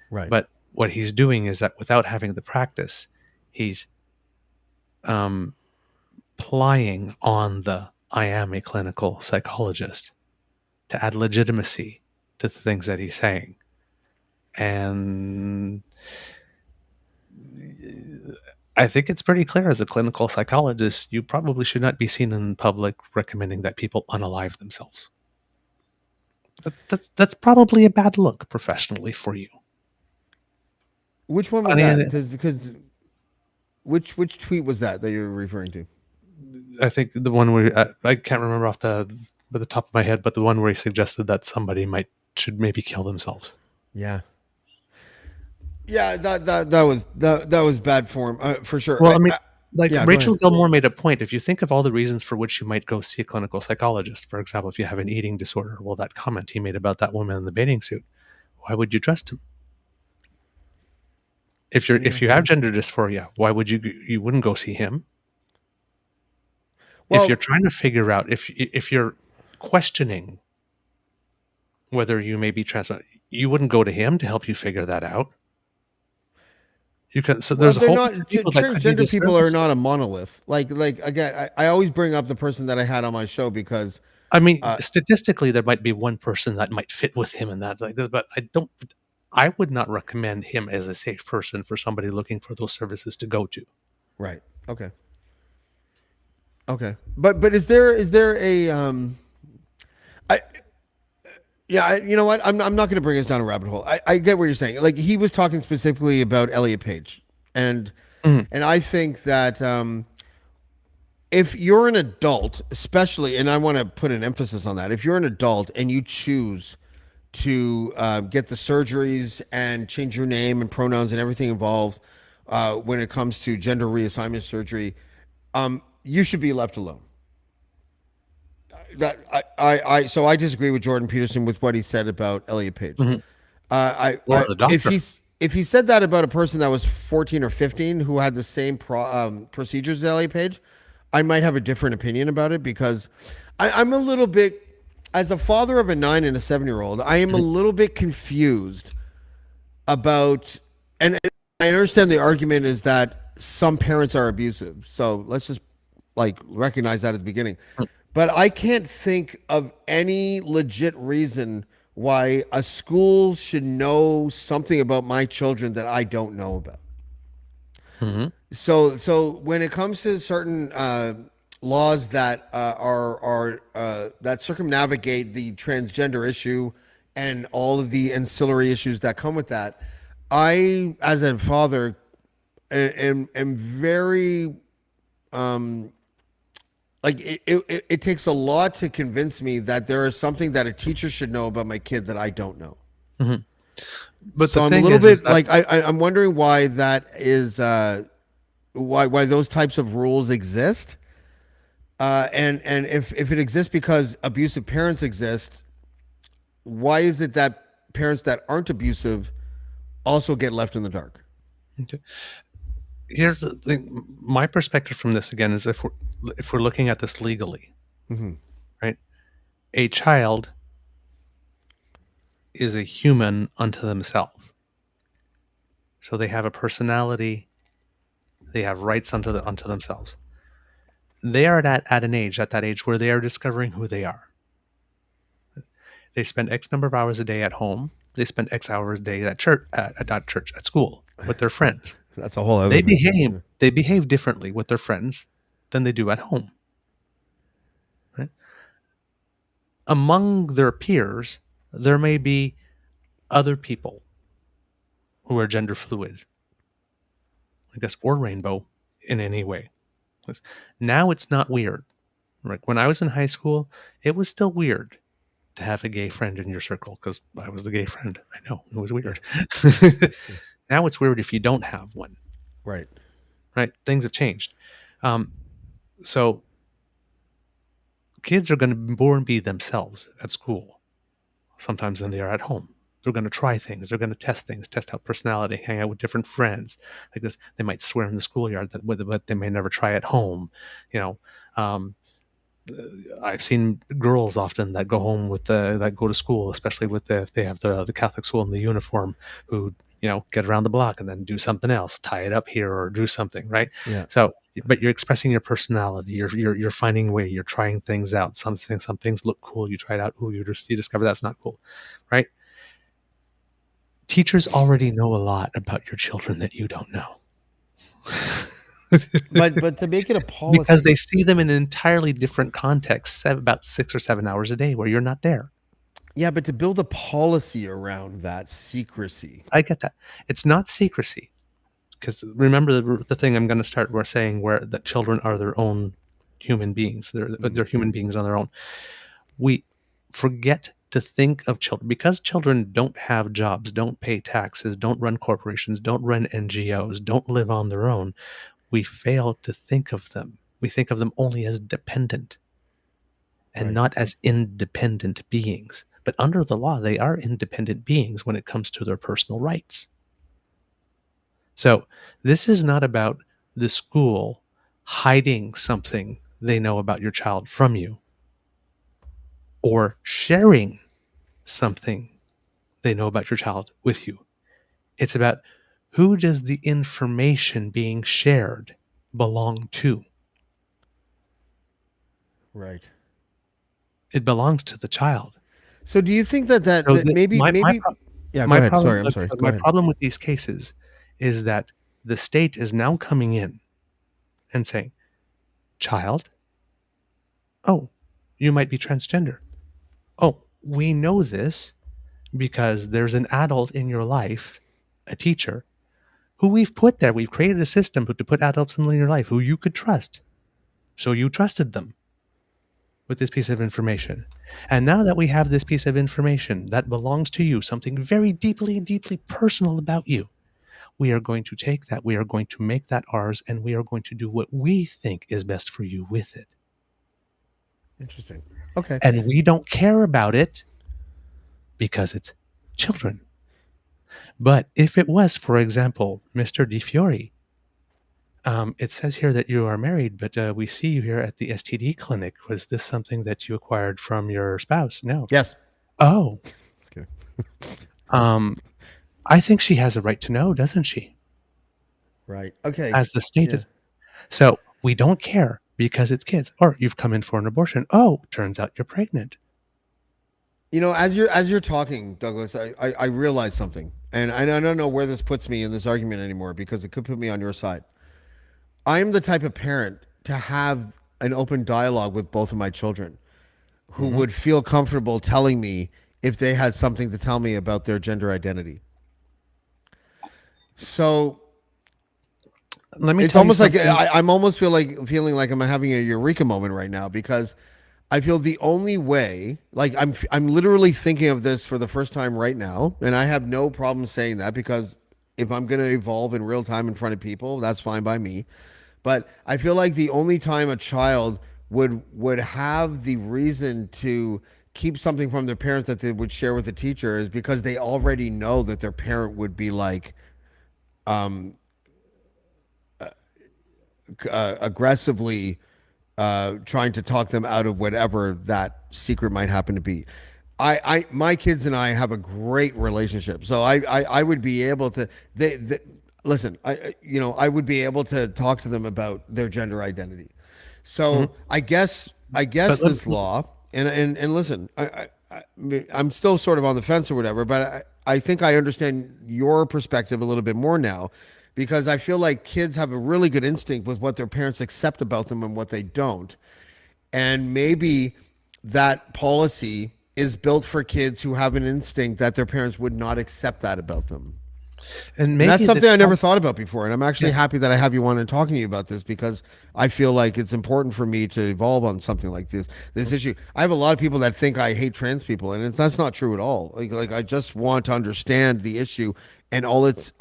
Right. But what he's doing is that without having the practice, he's um, plying on the I am a clinical psychologist to add legitimacy to the things that he's saying. And I think it's pretty clear as a clinical psychologist, you probably should not be seen in public recommending that people unalive themselves. That's probably a bad look professionally for you. Which one was Funny, that? Because which tweet was that you're referring to? I think the one where I can't remember off the top of my head, but the one where he suggested that somebody might should maybe kill themselves. Yeah. Yeah, that was bad form for sure. Well, I mean, like Yeah, go Rachel ahead. Gilmore made a point. If you think of all the reasons for which you might go see a clinical psychologist, for example, if you have an eating disorder, well, that comment he made about that woman in the bathing suit, why would you trust him? Yeah. If you have gender dysphoria, why would you wouldn't go see him? If you're Well, trying to figure out if you're questioning whether you may be trans, you wouldn't go to him to help you figure that out. You can so well, there's a they're whole not bunch of people that could do transgender this people are service. not a monolith. Like again, I always bring up the person that I had on my show because I mean, uh, statistically, there might be one person that might fit with him in that like this, but I don't. I would not recommend him as a safe person for somebody looking for those services to go to. right. Okay. Okay. But is there a I yeah, you know what? I'm not going to bring us down a rabbit hole. I get what you're saying. Like he was talking specifically about Elliot Page, and Mhm. and I think that if you're an adult, especially, and I want to put an emphasis on that, if you're an adult and you choose to get the surgeries and change your name and pronouns and everything involved when it comes to gender reassignment surgery, you should be left alone. That so I disagree with Jordan Peterson with what he said about Elliot Page. Mhm. Or I the doctor. if he said that about a person that was 14 or 15 who had the same procedures as Elliot Page, I might have a different opinion about it because I'm a little bit, as a father of a 9 and a 7-year-old, I am a Mhm. little bit confused about, and I understand the argument is that some parents are abusive. So let's just like recognize that at the beginning. But I can't think of any legit reason why a school should know something about my children that I don't know about. Mhm. So when it comes to certain laws that are that circumnavigate the transgender issue and all of the ancillary issues that come with that, I, as a father, am very like it takes a lot to convince me that there is something that a teacher should know about my kid that I don't know. Mhm. But So the I'm a thing little is bit that like I'm wondering why that is why those types of rules exist. And if it exists because abusive parents exist, why is it that parents that aren't abusive also get left in the dark? Okay. Here's the thing. My perspective from this again is if we're looking at this legally, Hmm. right? A child is a human unto themselves. So they have a personality, they have rights unto themselves. They are at that age where they are discovering who they are. They spend X number of hours a day at home. They spend X hours a day at church, not church, at school with their friends. That's a whole other They thing. behave Yeah. they behave differently with their friends than they do at home. Right? Among their peers, there may be other people who are gender fluid, I guess, or rainbow in any way. Now it's not weird. Like when I was in high school, it was still weird to have a gay friend in your circle because I was the gay friend. I know it was Yeah. weird. Now it's weird if you don't have one. Right. Right? Things have changed. Um, so kids are going to more be themselves at school sometimes than they are at home. They're going to try things. They're going to test things, test out personality, hang out with different friends. Like this, they might swear in the schoolyard but they may never try at home. You know, um, I've seen girls often that go home with that go to school, especially with if they have the Catholic school in the uniform, who get around the block and then do something else, tie it up here or do something, right? Yeah. So, but you're expressing your personality. You're finding a way. You're trying things out. Some things look cool. You try it out. Ooh, you discover that's not cool, right? Teachers already know a lot about your children that you don't know. But to make it a Because policy. they see them in an entirely different context, about 6 or 7 hours a day where you're not there. Yeah, but to build a policy around that secrecy. I get that. It's not secrecy because remember the thing I'm going to start we're saying where that children are their own human beings. Mhm. They're human beings on their own. We forget to think of children because children don't have jobs, don't pay taxes, don't run corporations, don't run NGOs, don't live on their own. We fail to think of them. We think of them only as dependent and Right. not as independent beings. But under the law, they are independent beings when it comes to their personal rights. So this is not about the school hiding something they know about your child from you or sharing something they know about your child with you. It's about who does the information being shared belong to? Right. It belongs to the child. So do you think that So maybe yeah, go ahead. Sorry, I'm sorry. Go my ahead. problem with these cases is that the state is now coming in and saying, "Child, oh, you might be transgender. Oh, we know this because there's an adult in your life, a teacher, who we've put there. We've created a system to put adults in your life who you could trust. So you trusted them with this piece of information. And now that we have this piece of information that belongs to you, something very deeply, deeply personal about you, we are going to take that, we are going to make that ours, and we are going to do what we think is best for you with it. Interesting. Okay. And we don't care about it because it's children. But if it was, for example, Mr. Di Fiore, it says here that you are married, but we see you here at the STD clinic. Was this something that you acquired from your spouse? No. Yes. Oh, That's good. um, I think she has a right to know, doesn't she? Right. Okay. As the state Yeah. is. So we don't care because it's kids. Or you've come in for an abortion. Oh, turns out you're pregnant. As you're talking, Douglas, I realize something, and I don't know where this puts me in this argument anymore because it could put me on your side. I am the type of parent to have an open dialogue with both of my children who Mhm. would feel comfortable telling me if they had something to tell me about their gender identity. So Let me it's tell you almost like something. I'm almost feeling like I'm having a eureka moment right now because I feel the only way, like I'm literally thinking of this for the first time right now, and I have no problem saying that because if I'm going to evolve in real time in front of people, that's fine by me. But I feel like the only time a child would have the reason to keep something from their parents that they would share with the teacher is because they already know that their parent would be like aggressively trying to talk them out of whatever that secret might happen to be. My kids and I have a great relationship, so I would be able to. They listen. I would be able to talk to them about their gender identity. Mhm. So I guess But this law and listen, I'm still sort of on the fence or whatever, but I think I understand your perspective a little bit more now because I feel like kids have a really good instinct with what their parents accept about them and what they don't. And maybe that policy is built for kids who have an instinct that their parents would not accept that about them. and And that's maybe the something I never child, thought about before. And I'm actually yeah. happy that I have you on and talking to you about this because I feel like it's important for me to evolve on something like this issue. I have a lot of people that think I hate trans people, and that's not true at all. Like I just want to understand the issue and all its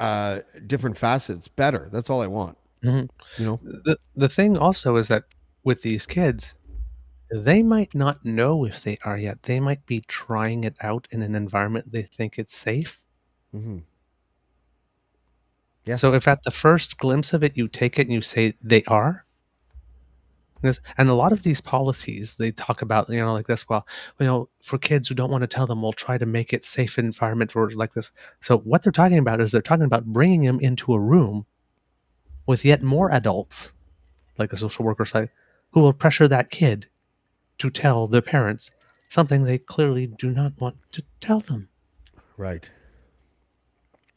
different facets better. That's all I want. Mhm. You know. The thing also is that with these kids, they might not know if they are yet. They might be trying it out in an environment they think it's safe. Hmm. Yeah. So if at the first glimpse of it you take it and you say they are, and a lot of these policies they talk about, like this. Well, for kids who don't want to tell them, we'll try to make it safe environment for like this. So what they're talking about is they're talking about bringing them into a room with yet more adults, like a social worker side, who will pressure that kid to tell their parents something they clearly do not want to tell them. Right.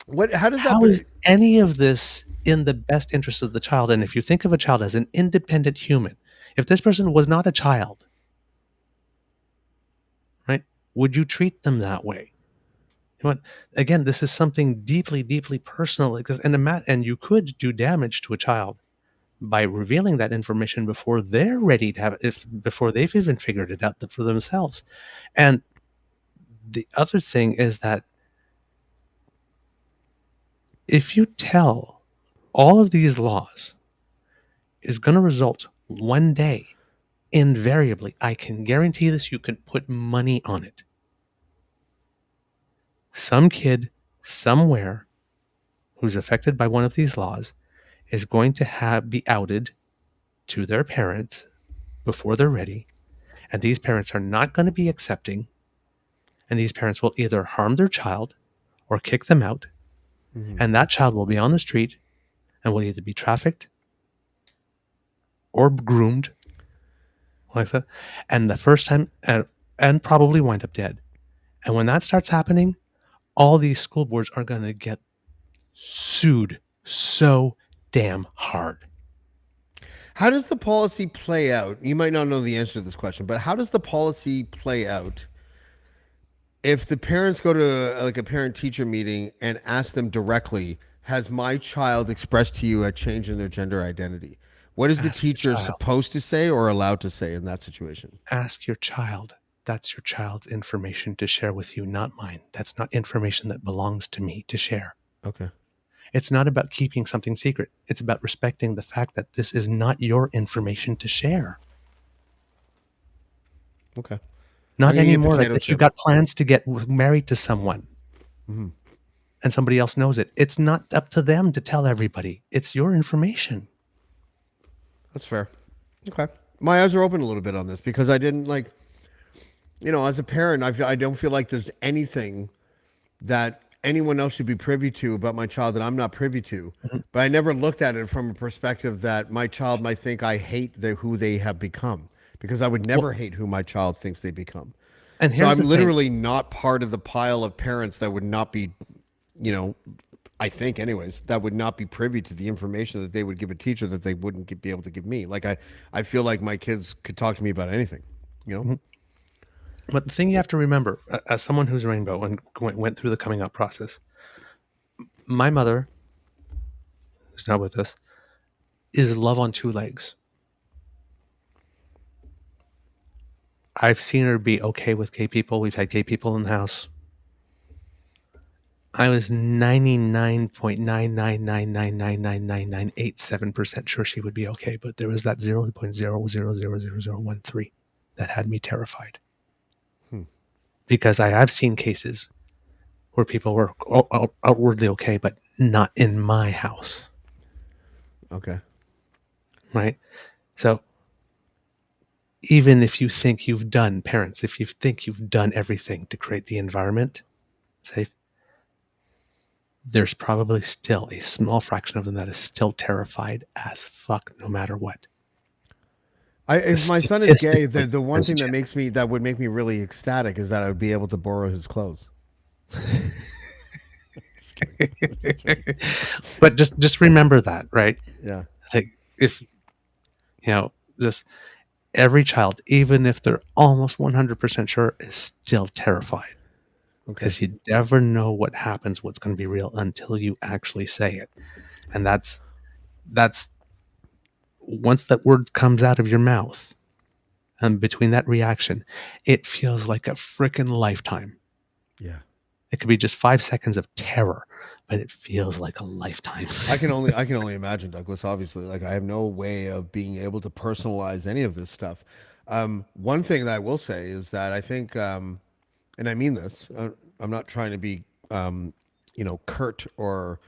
What? How does that? How is any of this in the best interest of the child? And if you think of a child as an independent human, if this person was not a child, right, would you treat them that way? You know what? Again, this is something deeply, deeply personal. Because and you could do damage to a child by revealing that information before they're ready to have it, if before they've even figured it out for themselves. And the other thing is that if you tell all of these laws is going to result one day, invariably, I can guarantee this, you can put money on it. Some kid somewhere who's affected by one of these laws is going to be outed to their parents before they're ready. And these parents are not going to be accepting. And these parents will either harm their child or kick them out. Mhm. And that child will be on the street and will either be trafficked or groomed like that. And the first time, and probably wind up dead. And when that starts happening, all these school boards are going to get sued so damn hard. How does the policy play out? You might not know the answer to this question, but how does the policy play out if the parents go to like a parent teacher meeting and ask them directly, has my child expressed to you a change in their gender identity? What is the Ask your teacher child. supposed to say or allowed to say in that situation? Ask your child. That's your child's information to share with you, not mine. That's not information that belongs to me to share. Okay. It's not about keeping something secret. It's about respecting the fact that this is not your information to share. Okay. I'm Not gonna eat a anymore. Like potato if you chip. got plans to get married to someone Mhm. and somebody else knows it, it's not up to them to tell everybody. It's your information. That's fair. Okay. My eyes are open a little bit on this because I didn't like, as a parent, I don't feel like there's anything that anyone else should be privy to about my child that I'm not privy to. Mhm. But I never looked at it from a perspective that my child might think I hate who they have become because I would Well, never hate who my child thinks they become. and So here's I'm the thing. literally not part of the pile of parents that would not be, you know, I think anyways, that would not be privy to the information that they would give a teacher that they wouldn't be able to give me. Like I feel like my kids could talk to me about anything, you know? Mhm. But the thing you have to remember, as someone who's rainbow and went through the coming out process, my mother, who's not with us, is love on two legs. I've seen her be okay with gay people. We've had gay people in the house. I was 99.999999987% sure she would be okay, but there was that 0.0000013 that had me terrified. Hmm. Because I have seen cases where people were outwardly okay, but not in my house, Okay. right? So even if you think you've done, parents, if you think you've done everything to create the environment safe, there's probably still a small fraction of them that is still terrified as fuck no matter what. If Because my son is gay, statistically, the one there's a thing chance. that would make me really ecstatic is that I would be able to borrow his clothes. Just kidding. Just joking. But just remember that, right? Yeah. Like if you know, just every child, even if they're almost 100% sure, is still terrified Okay. because you never know what happens, what's going to be real until you actually say it. And that's once that word comes out of your mouth, and between that reaction, it feels like a freaking lifetime. Yeah. It could be just 5 seconds of terror, but it feels like a lifetime. I can only imagine, Douglas. Obviously, like I have no way of being able to personalize any of this stuff. One thing that I will say is that I think, and I mean this, I'm not trying to be, curt or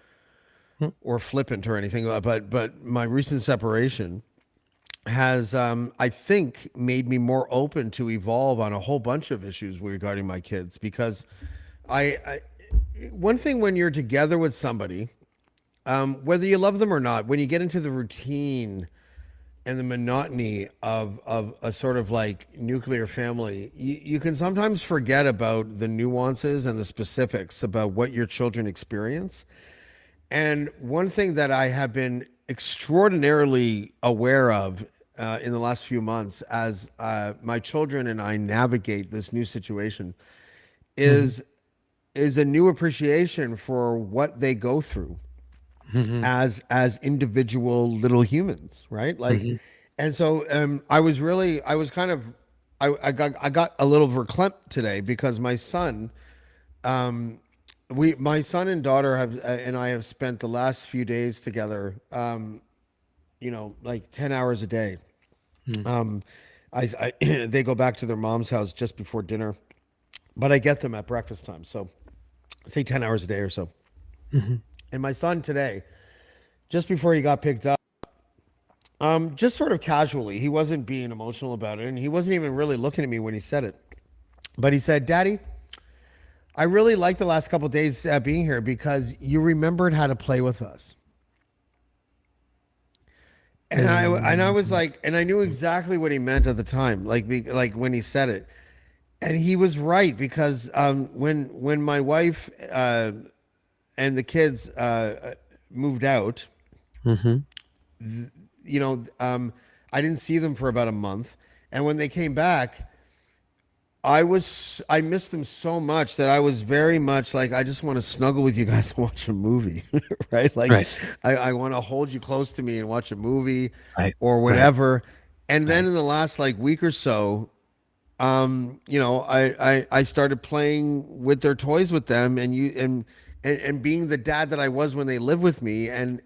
flippant or anything, but my recent separation has, I think, made me more open to evolve on a whole bunch of issues regarding my kids because I one thing when you're together with somebody, whether you love them or not, when you get into the routine and the monotony of a sort of like nuclear family, you can sometimes forget about the nuances and the specifics about what your children experience. And one thing that I have been extraordinarily aware of in the last few months as my children and I navigate this new situation Mhm, is a new appreciation for what they go through mhm, as individual little humans, right? Like, mhm, and so I was kind of I got a little verklempt today because my son, my son and daughter have and I have spent the last few days together, like 10 hours a day. mhm, Um, they go back to their mom's house just before dinner, but I get them at breakfast time, so say 10 hours a day or so. mhm. And my son today, just before he got picked up. Just sort of casually. He wasn't being emotional about it, and he wasn't even really looking at me when he said it. But he said, "Daddy, I really like the last couple of days being here because you remembered how to play with us." And I was Mm, like, and I knew exactly what he meant at the time, like when he said it, and he was right because when my wife and the kids moved out, mhm. you know, I didn't see them for about a month, and when they came back. I missed them so much that I was very much like I just want to snuggle with you guys and watch a movie, right? Like Right, I want to hold you close to me and watch a movie right, or right, whatever. And then right. in the last like week or so, I started playing with their toys with them and being the dad that I was when they lived with me and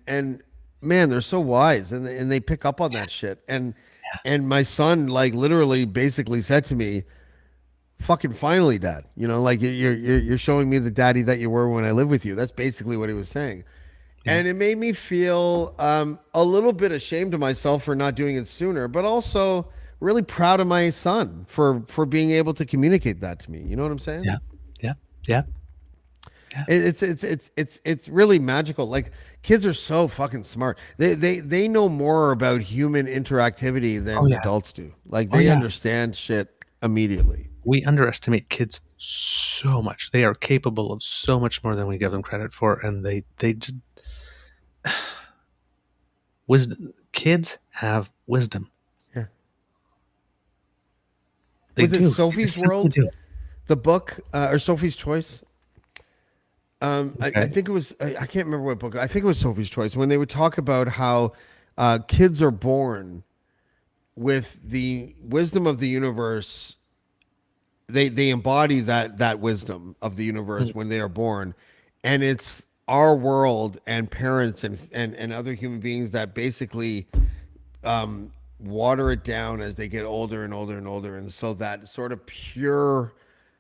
man, they're so wise and they pick up on that shit. And my son like literally basically said to me, fucking finally, dad. Like you're showing me the daddy that you were when I lived with you. That's basically what he was saying. Yeah, And it made me feel a little bit ashamed of myself for not doing it sooner, but also really proud of my son for being able to communicate that to me. You know what I'm saying? yeah, yeah, yeah, yeah. It's really magical. Like kids are so fucking smart. They know more about human interactivity Oh than yeah, adults do. Like oh they yeah. understand shit immediately. We underestimate kids so much. They are capable of so much more than we give them credit for, and they just wisdom. Kids have wisdom. Yeah. They Was it do. They Sophie's simply World? do. The book or Sophie's Choice. I Okay. think it was. I can't remember what book. I think it was Sophie's Choice when they would talk about how kids are born with the wisdom of the universe. They embody that wisdom of the universe Mm, when they are born, and it's our world and parents and other human beings that basically water it down as they get older and older and older. And so that sort of pure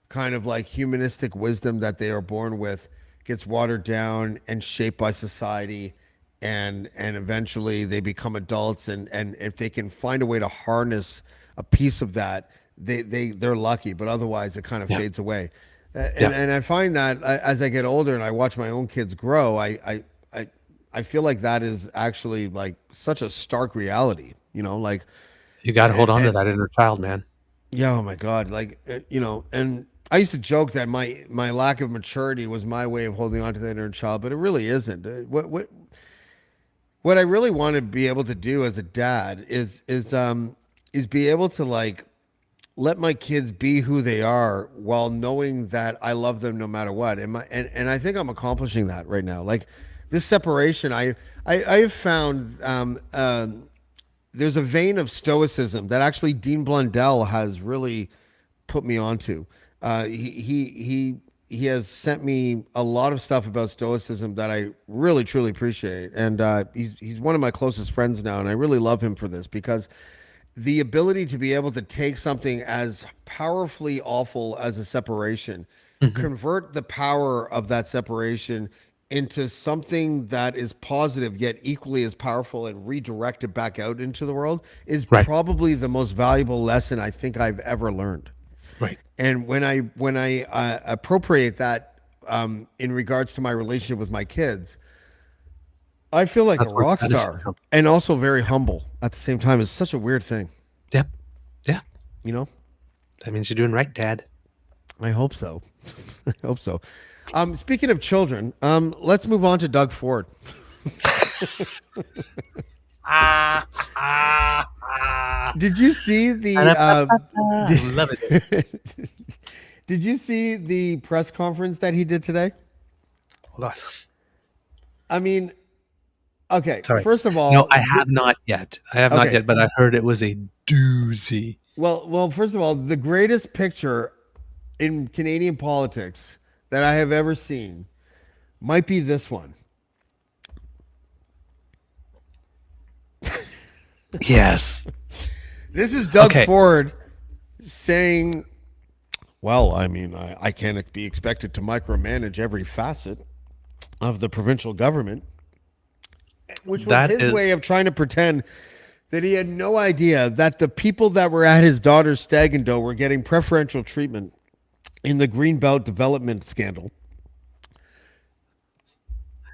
kind of like humanistic wisdom that they are born with gets watered down and shaped by society. And eventually they become adults. And if they can find a way to harness a piece of that, they're lucky. But otherwise, it kind of Yeah. fades away. Yeah. And I find that as I get older and I watch my own kids grow, I feel like that is actually like such a stark reality, like, You got to hold on to and that inner child, man. yeah, oh my God, like, and I used to joke that my lack of maturity was my way of holding on to that inner child, but it really isn't. What I really want to be able to do as a dad is be able to like let my kids be who they are while knowing that I love them no matter what. And I think I'm accomplishing that right now. Like this separation, I have found there's a vein of stoicism that actually Dean Blundell has really put me onto. He has sent me a lot of stuff about stoicism that I really truly appreciate, and he's one of my closest friends now, and I really love him for this because the ability to be able to take something as powerfully awful as a separation, Hmm. convert the power of that separation into something that is positive yet equally as powerful and redirect it back out into the world is Right. probably the most valuable lesson I think I've ever learned. Right. And when I appropriate that in regards to my relationship with my kids, I feel like a That's where rock benefit star comes. and also very humble at the same time. It's such a weird thing, Yep. Yeah. you know. That means you're doing right, Dad. I hope so. I hope so. Speaking of children, let's move on to Doug Ford. Ah, ah, ah. Did you see the Love it. Did you see the press conference that he did today? Hold on. I mean, okay. Sorry. First of No, all, I have not yet. I have not okay. yet, but I heard it was a doozy. Well. First of all, the greatest picture in Canadian politics that I have ever seen might be this one. Yes. This is Doug Okay. Ford saying, "Well, I mean, I can't be expected to micromanage every facet of the provincial government," which was That his is way of trying to pretend that he had no idea that the people that were at his daughter's stag and do were getting preferential treatment in the Greenbelt development scandal.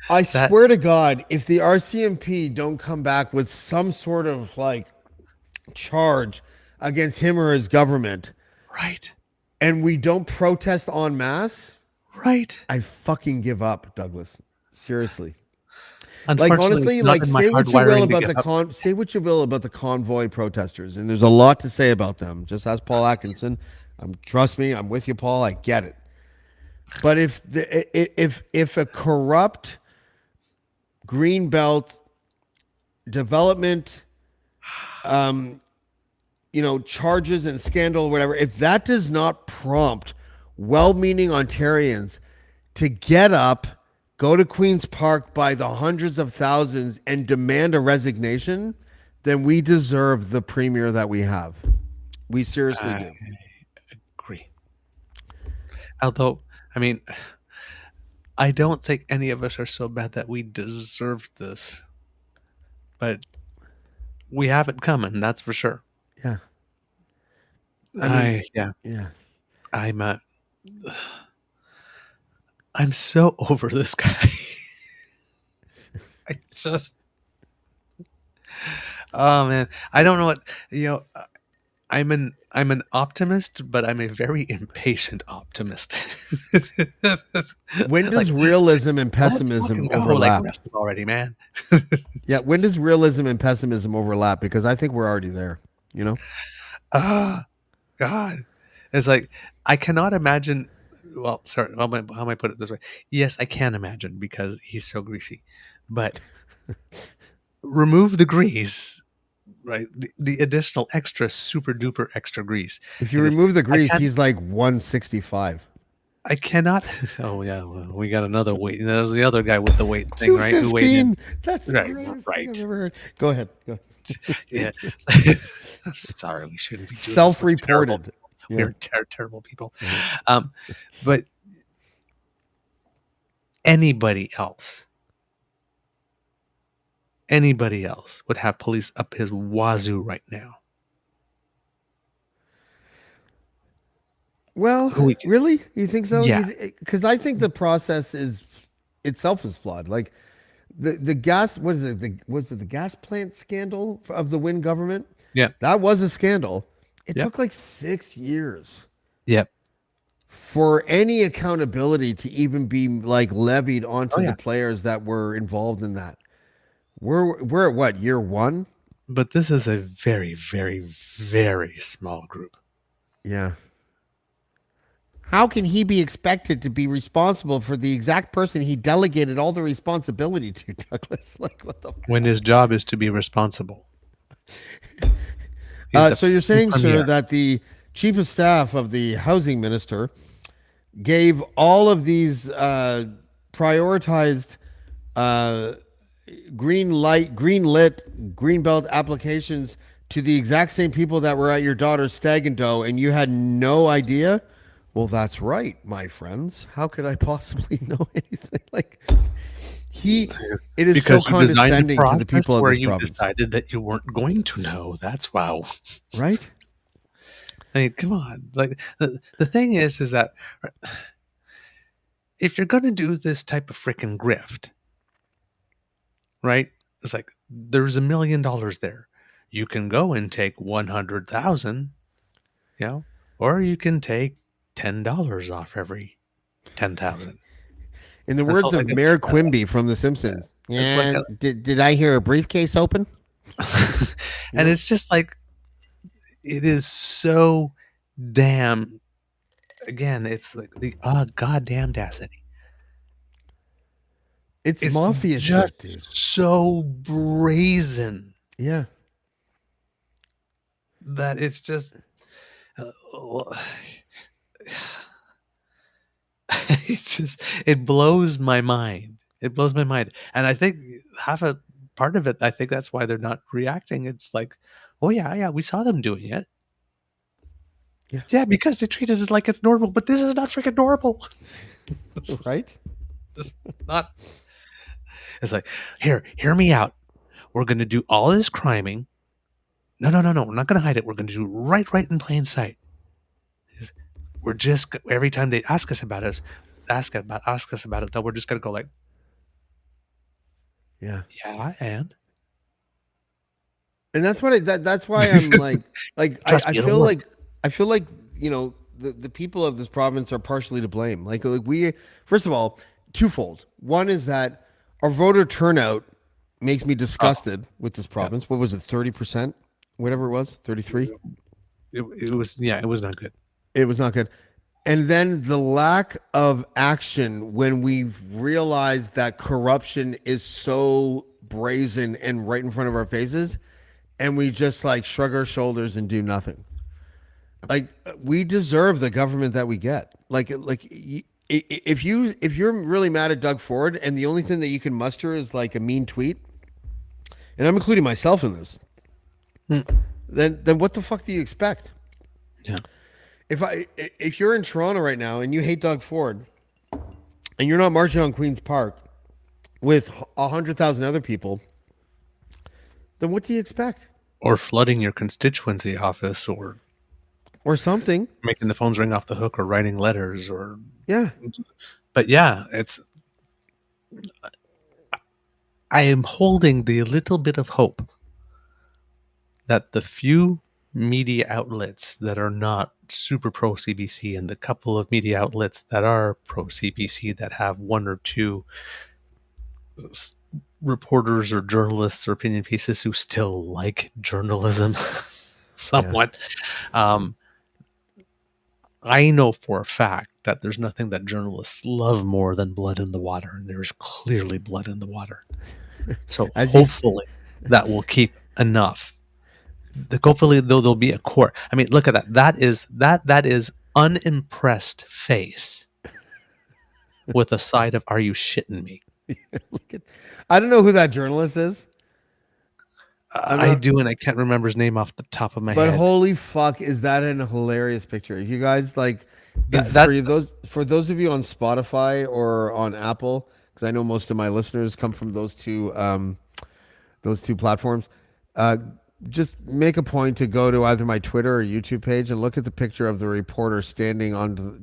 I that swear to God, if the RCMP don't come back with some sort of like charge against him or his government right. and we don't protest en masse, Right. I fucking give up, Douglas. Seriously. Like Unfortunately, it's honestly, not like in my say hard what you will wiring to about give the up. say what you will about the convoy protesters, and there's a lot to say about them. Just ask Paul Atkinson. Trust me, I'm with you, Paul. I get it. But if a corrupt greenbelt development, charges and scandal, whatever, if that does not prompt well-meaning Ontarians to get up, go to Queen's Park by the hundreds of thousands and demand a resignation, then we deserve the premier that we have. We seriously I do. agree. Although, I mean, I don't think any of us are so bad that we deserve this, but we have it coming. That's for sure. Yeah. I mean, Yeah. yeah. I'm uh, I'm so over this guy. I just, oh man, I don't know what you know. I'm an optimist, but I'm a very impatient optimist. When Like, does realism and let's fucking pessimism go! Like, overlap? rest him already, man. Yeah, when does realism and pessimism overlap? Because I think we're already there, you know? Ah, God, it's like I cannot imagine. Well, sorry, how am I put it this way? Yes, I can imagine because he's so greasy, but remove the grease, right? The additional extra super duper extra grease, If you and this remove the I grease, can't he's like 165. I cannot. Oh yeah, well, we got another weight. There's the other guy with the weight thing, right? Who weighed in? 215. That's the Right, greatest thing I've right. ever heard. Go ahead. Go ahead. Yeah. I'm sorry, we shouldn't be doing this. We're terrible. Self-reported. Yeah. We're terrible people. Um, but anybody else, anybody else would have police up his wazoo right now. Well, Who we can, really? You think so? yeah, Because I think the process is itself is flawed. Like the gas, what is it? Was it the gas plant scandal of the Wynne government? yeah, That was a scandal. It yep, took like 6 years yep. for any accountability to even be like levied Oh onto the yeah. players that were involved in that. We're at what, year one? But this is a very, very, very small group. Yeah. How can he be expected to be responsible for the exact person he delegated all the responsibility to, Douglas? Like, what the When crap? his job is to be responsible. He's the So you're fucking saying, sir, premier. that the chief of staff of the housing minister gave all of these prioritized uh, green lit, green belt applications to the exact same people that were at your daughter's stag and doe, and you had no idea? Well, that's right, my friends. How could I possibly know anything? Like he, it is so Because you designed a condescending to the process people of where this you province, decided that you weren't going to know. That's wow. right? I mean, come on. Like the thing is that if you're going to do this type of freaking grift, right? It's like there's $1 million there. You can go and take 100,000, you know, or you can take $10 off every 10,000. In the That's words all I of get. Mayor Quimby from The Simpsons, It's like, yeah, did I hear a briefcase open? You and know, it's just like it is so damn. Again, it's like the goddamn audacity. it's It's mafia shit, dude. just so brazen Yeah, that it's just. It's just it blows my mind. It blows my mind, and I think half a part of it. I think that's why they're not reacting. It's like, oh yeah, yeah, we saw them doing it. yeah, Yeah, because they treated it like it's normal, but this is not freaking normal. right. This is not. It's like, here, hear me out. We're gonna do all this criming. No, no, no, no. We're not gonna hide it. We're gonna do it right in plain sight. We're just every time they ask us about us, ask us about it, though we're just gonna go like, Yeah, yeah, and and that's what that's why I'm like trust I me, it'll feel work. like the people of this province are partially to blame. Like we, first of all, twofold. One is that our voter turnout makes me Oh, disgusted with this yeah. province. What was it, 30%? Whatever it was, 33. It was yeah, it was not good. It was not good. And then the lack of action when we realized that corruption is so brazen and right in front of our faces, and we just like shrug our shoulders and do nothing. Like we deserve the government that we get. If you're really mad at Doug Ford and the only thing that you can muster is like a mean tweet, and I'm including myself in this, Hmm. then what the fuck do you expect? Yeah. If you're in Toronto right now and you hate Doug Ford and you're not marching on Queen's Park with 100,000 other people, then what do you expect? Or flooding your constituency office, or Or something? making the phones ring off the hook, or writing letters, or. Yeah, But yeah, it's. I am holding the little bit of hope that the few media outlets that are not super pro CBC and the couple of media outlets that are pro CBC that have one or two reporters or journalists or opinion pieces who still like journalism somewhat. Um, I know for a fact that there's nothing that journalists love more than blood in the water, and there is clearly blood in the water. So as you hopefully that will keep enough. Hopefully, though, there'll be a court. I mean, look at that. That is unimpressed face with a side of "Are you shitting me?" Look at, I don't know who that journalist is. I'm I not, do, and I can't remember his name off the top of my but head. holy fuck, is that an hilarious picture? If you guys like, if That for those of you on Spotify or on Apple, because I know most of my listeners come from those two platforms. Uh, just make a point to go to either my Twitter or YouTube page and look at the picture of the reporter standing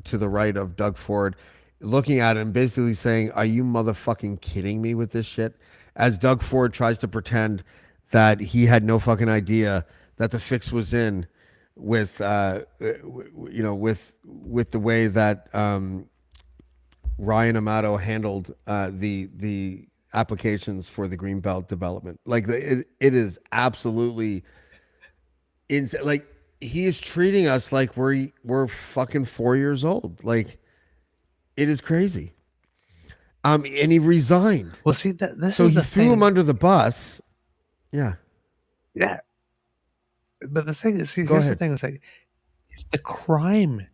to the right of Doug Ford, looking at him, basically saying, "Are you motherfucking kidding me with this shit?" As Doug Ford tries to pretend that he had no fucking idea that the fix was in with with the way that Ryan Amato handled the applications for the Greenbelt development. Like it is absolutely insane. Like he is treating us like we're fucking 4 years old. Like it is crazy. And he resigned, well, see that this so is he the threw him thing. under the bus. Yeah, Yeah, but the thing is, see, go here's the ahead. thing: it's like if the crime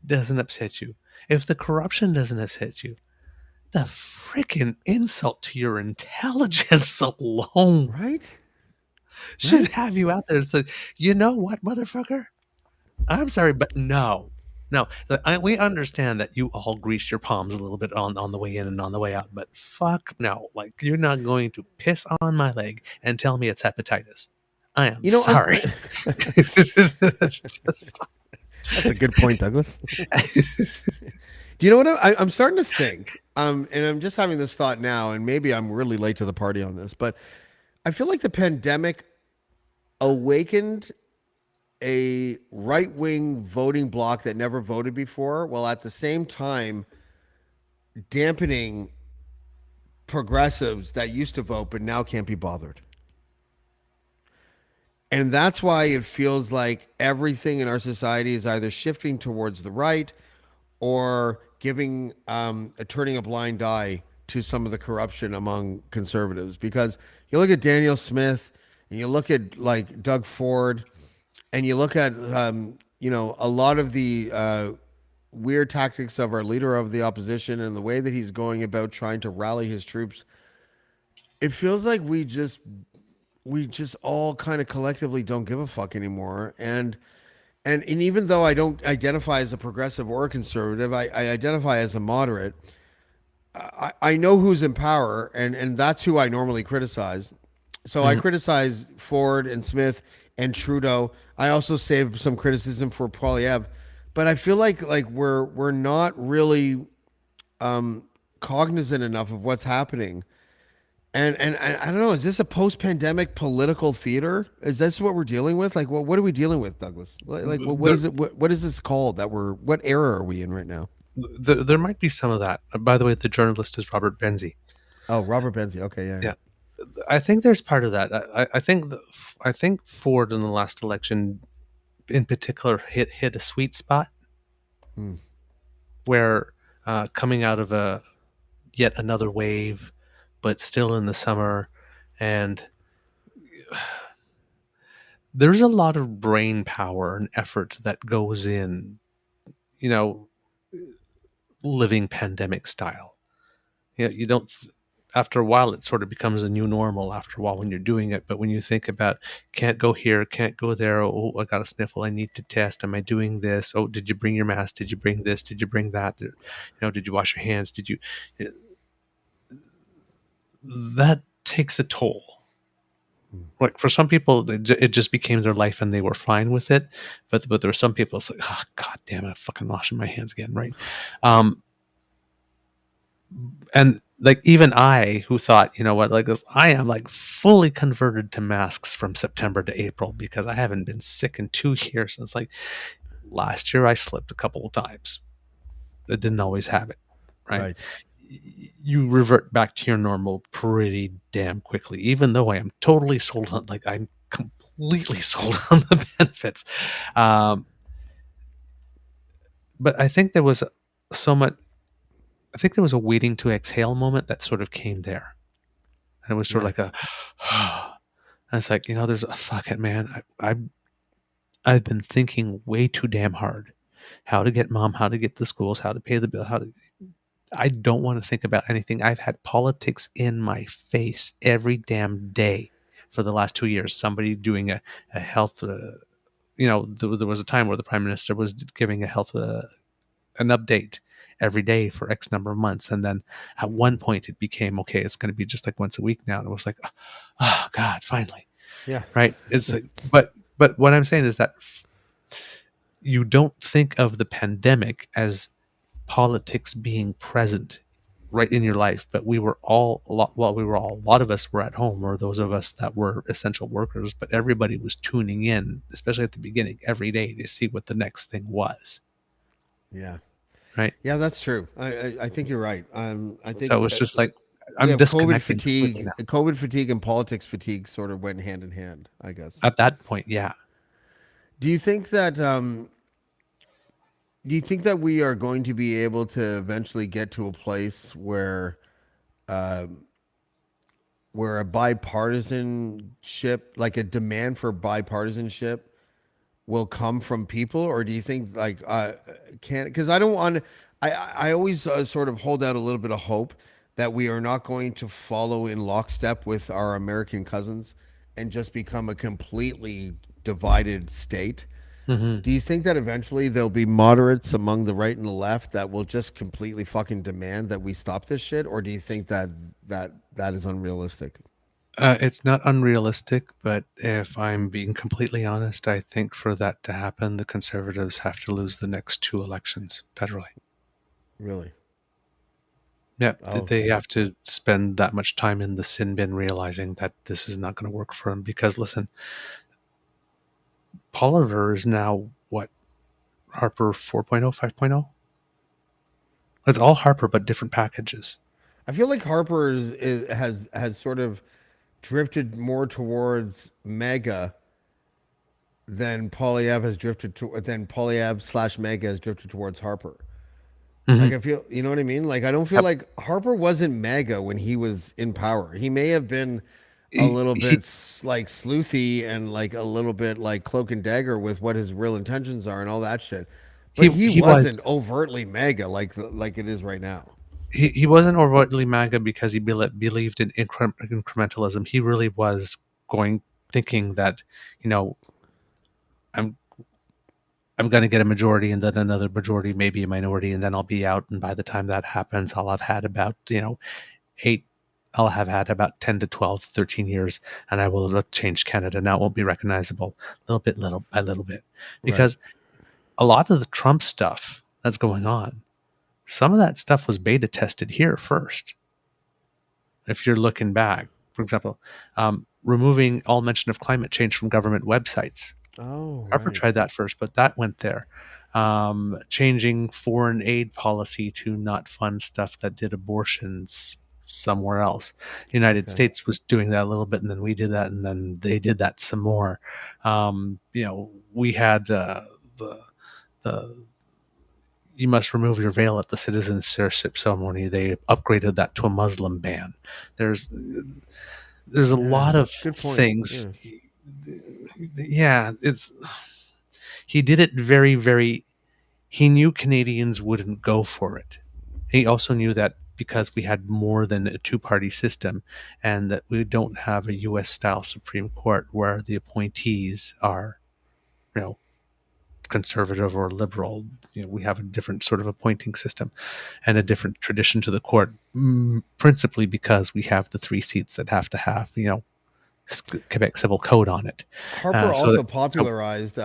doesn't upset you, if the corruption doesn't upset you, the freaking insult to your intelligence alone Right, should right. have you out there and say, you know what, motherfucker? I'm sorry, but no. No, we understand that you all grease your palms a little bit on the way in and on the way out, but fuck no. Like, you're not going to piss on my leg and tell me it's hepatitis. I am You know, I'm, sorry. It's just- that's a good point, Douglas. Do you know what I'm starting to think? And I'm just having this thought now, and maybe I'm really late to the party on this, but I feel like the pandemic awakened a right wing voting bloc that never voted before, while at the same time dampening progressives that used to vote but now can't be bothered. And that's why it feels like everything in our society is either shifting towards the right or giving turning a blind eye to some of the corruption among conservatives. Because you look at Daniel Smith and you look at like Doug Ford and you look at a lot of the weird tactics of our leader of the opposition and the way that he's going about trying to rally his troops. It feels like we just all kind of collectively don't give a fuck anymore. And even though I don't identify as a progressive or a conservative, I identify as a moderate. I know who's in power, and that's who I normally criticize. So I Mhm. criticize Ford and Smith and Trudeau. I also saved some criticism for Poilievre, but I feel like we're not really cognizant enough of what's happening. And I don't know. Is this a post-pandemic political theater? Is this what we're dealing with? Like, what are we dealing with, Douglas? Like what There, is it? What is this called? What era are we in right now? there might be some of that. By the way, the journalist is Robert Benzie. Oh, Robert Benzie. Okay, yeah, yeah. Yeah, I think there's part of that. I think Ford in the last election, in particular, hit a sweet spot Hmm. where coming out of a yet another wave, but still in the summer, and there's a lot of brain power and effort that goes in, you know, living pandemic style. You don't. After a while, it sort of becomes a new normal. After a while, when you're doing it, but when you think about can't go here, can't go there. Oh, I got a sniffle. I need to test. Am I doing this? Oh, did you bring your mask? Did you bring this? Did you bring that? Did you wash your hands? Did you? That takes a toll. Like for some people, it just became their life and they were fine with it. But there were some people. It's like, oh god damn it, I'm fucking washing my hands again, right? Um, and like even I, who thought, you know what, like this, I am like fully converted to masks from September to April because I haven't been sick in 2 years. And it's like last year I slipped a couple of times. I didn't always have it, right? Right. You revert back to your normal pretty damn quickly, even though I am totally sold on, like I'm completely sold on the benefits. Um, but I think there was so much. I think there was a waiting to exhale moment that sort of came there. And it was sort of Yeah. like a, and it's like, there's a fuck it, man. I've been thinking way too damn hard how to get mom, how to get the schools, how to pay the bill, how to. I don't want to think about anything. I've had politics in my face every damn day for the last 2 years. Somebody doing a health, there was a time where the prime minister was giving a health, an update every day for X number of months. And then at one point it became, okay, it's going to be just like once a week now. And it was like, oh God, finally. Yeah. Right. It's like, but what I'm saying is that you don't think of the pandemic as politics being present right in your life, but we were all a lot of us were at home, or those of us that were essential workers, but everybody was tuning in, especially at the beginning, every day to see what the next thing was, Yeah. right? Yeah, that's true. I think you're right. I So it think was just like, we I'm have COVID disconnecting completely fatigue. now. COVID fatigue and politics fatigue sort of went hand in hand, I guess. At that point, yeah. Do you think that do you think that we are going to be able to eventually get to a place where a bipartisanship, like a demand for bipartisanship, will come from people, or do you think like can because I don't want I always sort of hold out a little bit of hope that we are not going to follow in lockstep with our American cousins and just become a completely divided state. Hmm. Do you think that eventually there'll be moderates among the right and the left that will just completely fucking demand that we stop this shit, or do you think that that is unrealistic? It's not unrealistic, but if I'm being completely honest, I think for that to happen, the conservatives have to lose the next two elections federally. Really? Yeah, Oh, they have to spend that much time in the sin bin realizing that this is not going to work for them. Because listen, Polliver is now what, Harper 4.0, 5.0? It's all Harper, but different packages. I feel like Harper has sort of drifted more towards mega than Polyev has drifted to than Polyev slash mega has drifted towards Harper. Like Hmm. I feel, you know what I mean? Like I don't feel Yep. like Harper wasn't mega when he was in power. He may have been a He, little bit he, like sleuthy and like a little bit like cloak and dagger with what his real intentions are and all that shit. But he he was. wasn't overtly mega like it is right now. He wasn't overtly MAGA because he believed in incrementalism. He really was going thinking that, you know, I'm I'm going to get a majority and then another majority, maybe a minority, and then I'll be out. And by the time that happens, I'll have had about, eight, I'll have had about 10 to 12, 13 years, and I will have changed Canada. Now it won't be recognizable little by little bit. Right. Because a lot of the Trump stuff that's going on, some of that stuff was beta tested here first. If you're looking back, for example, removing all mention of climate change from government websites. Oh, Harper right. tried that first, but that went there. Changing foreign aid policy to not fund stuff that did abortions somewhere else. United Okay. States was doing that a little bit, and then we did that, and then they did that some more. We had the the you must remove your veil at the citizenship ceremony. They upgraded that to a Muslim ban. There's there's a Yeah. lot of Good point. things. Yeah. Yeah, it's he did it very, very. He knew Canadians wouldn't go for it. He also knew that because we had more than a two-party system, and that we don't have a U.S. style Supreme Court where the appointees are, you know, conservative or liberal. We have a different sort of appointing system and a different tradition to the court, principally because we have the three seats that have to have, Quebec Civil Code on it. Harper So also that so popularized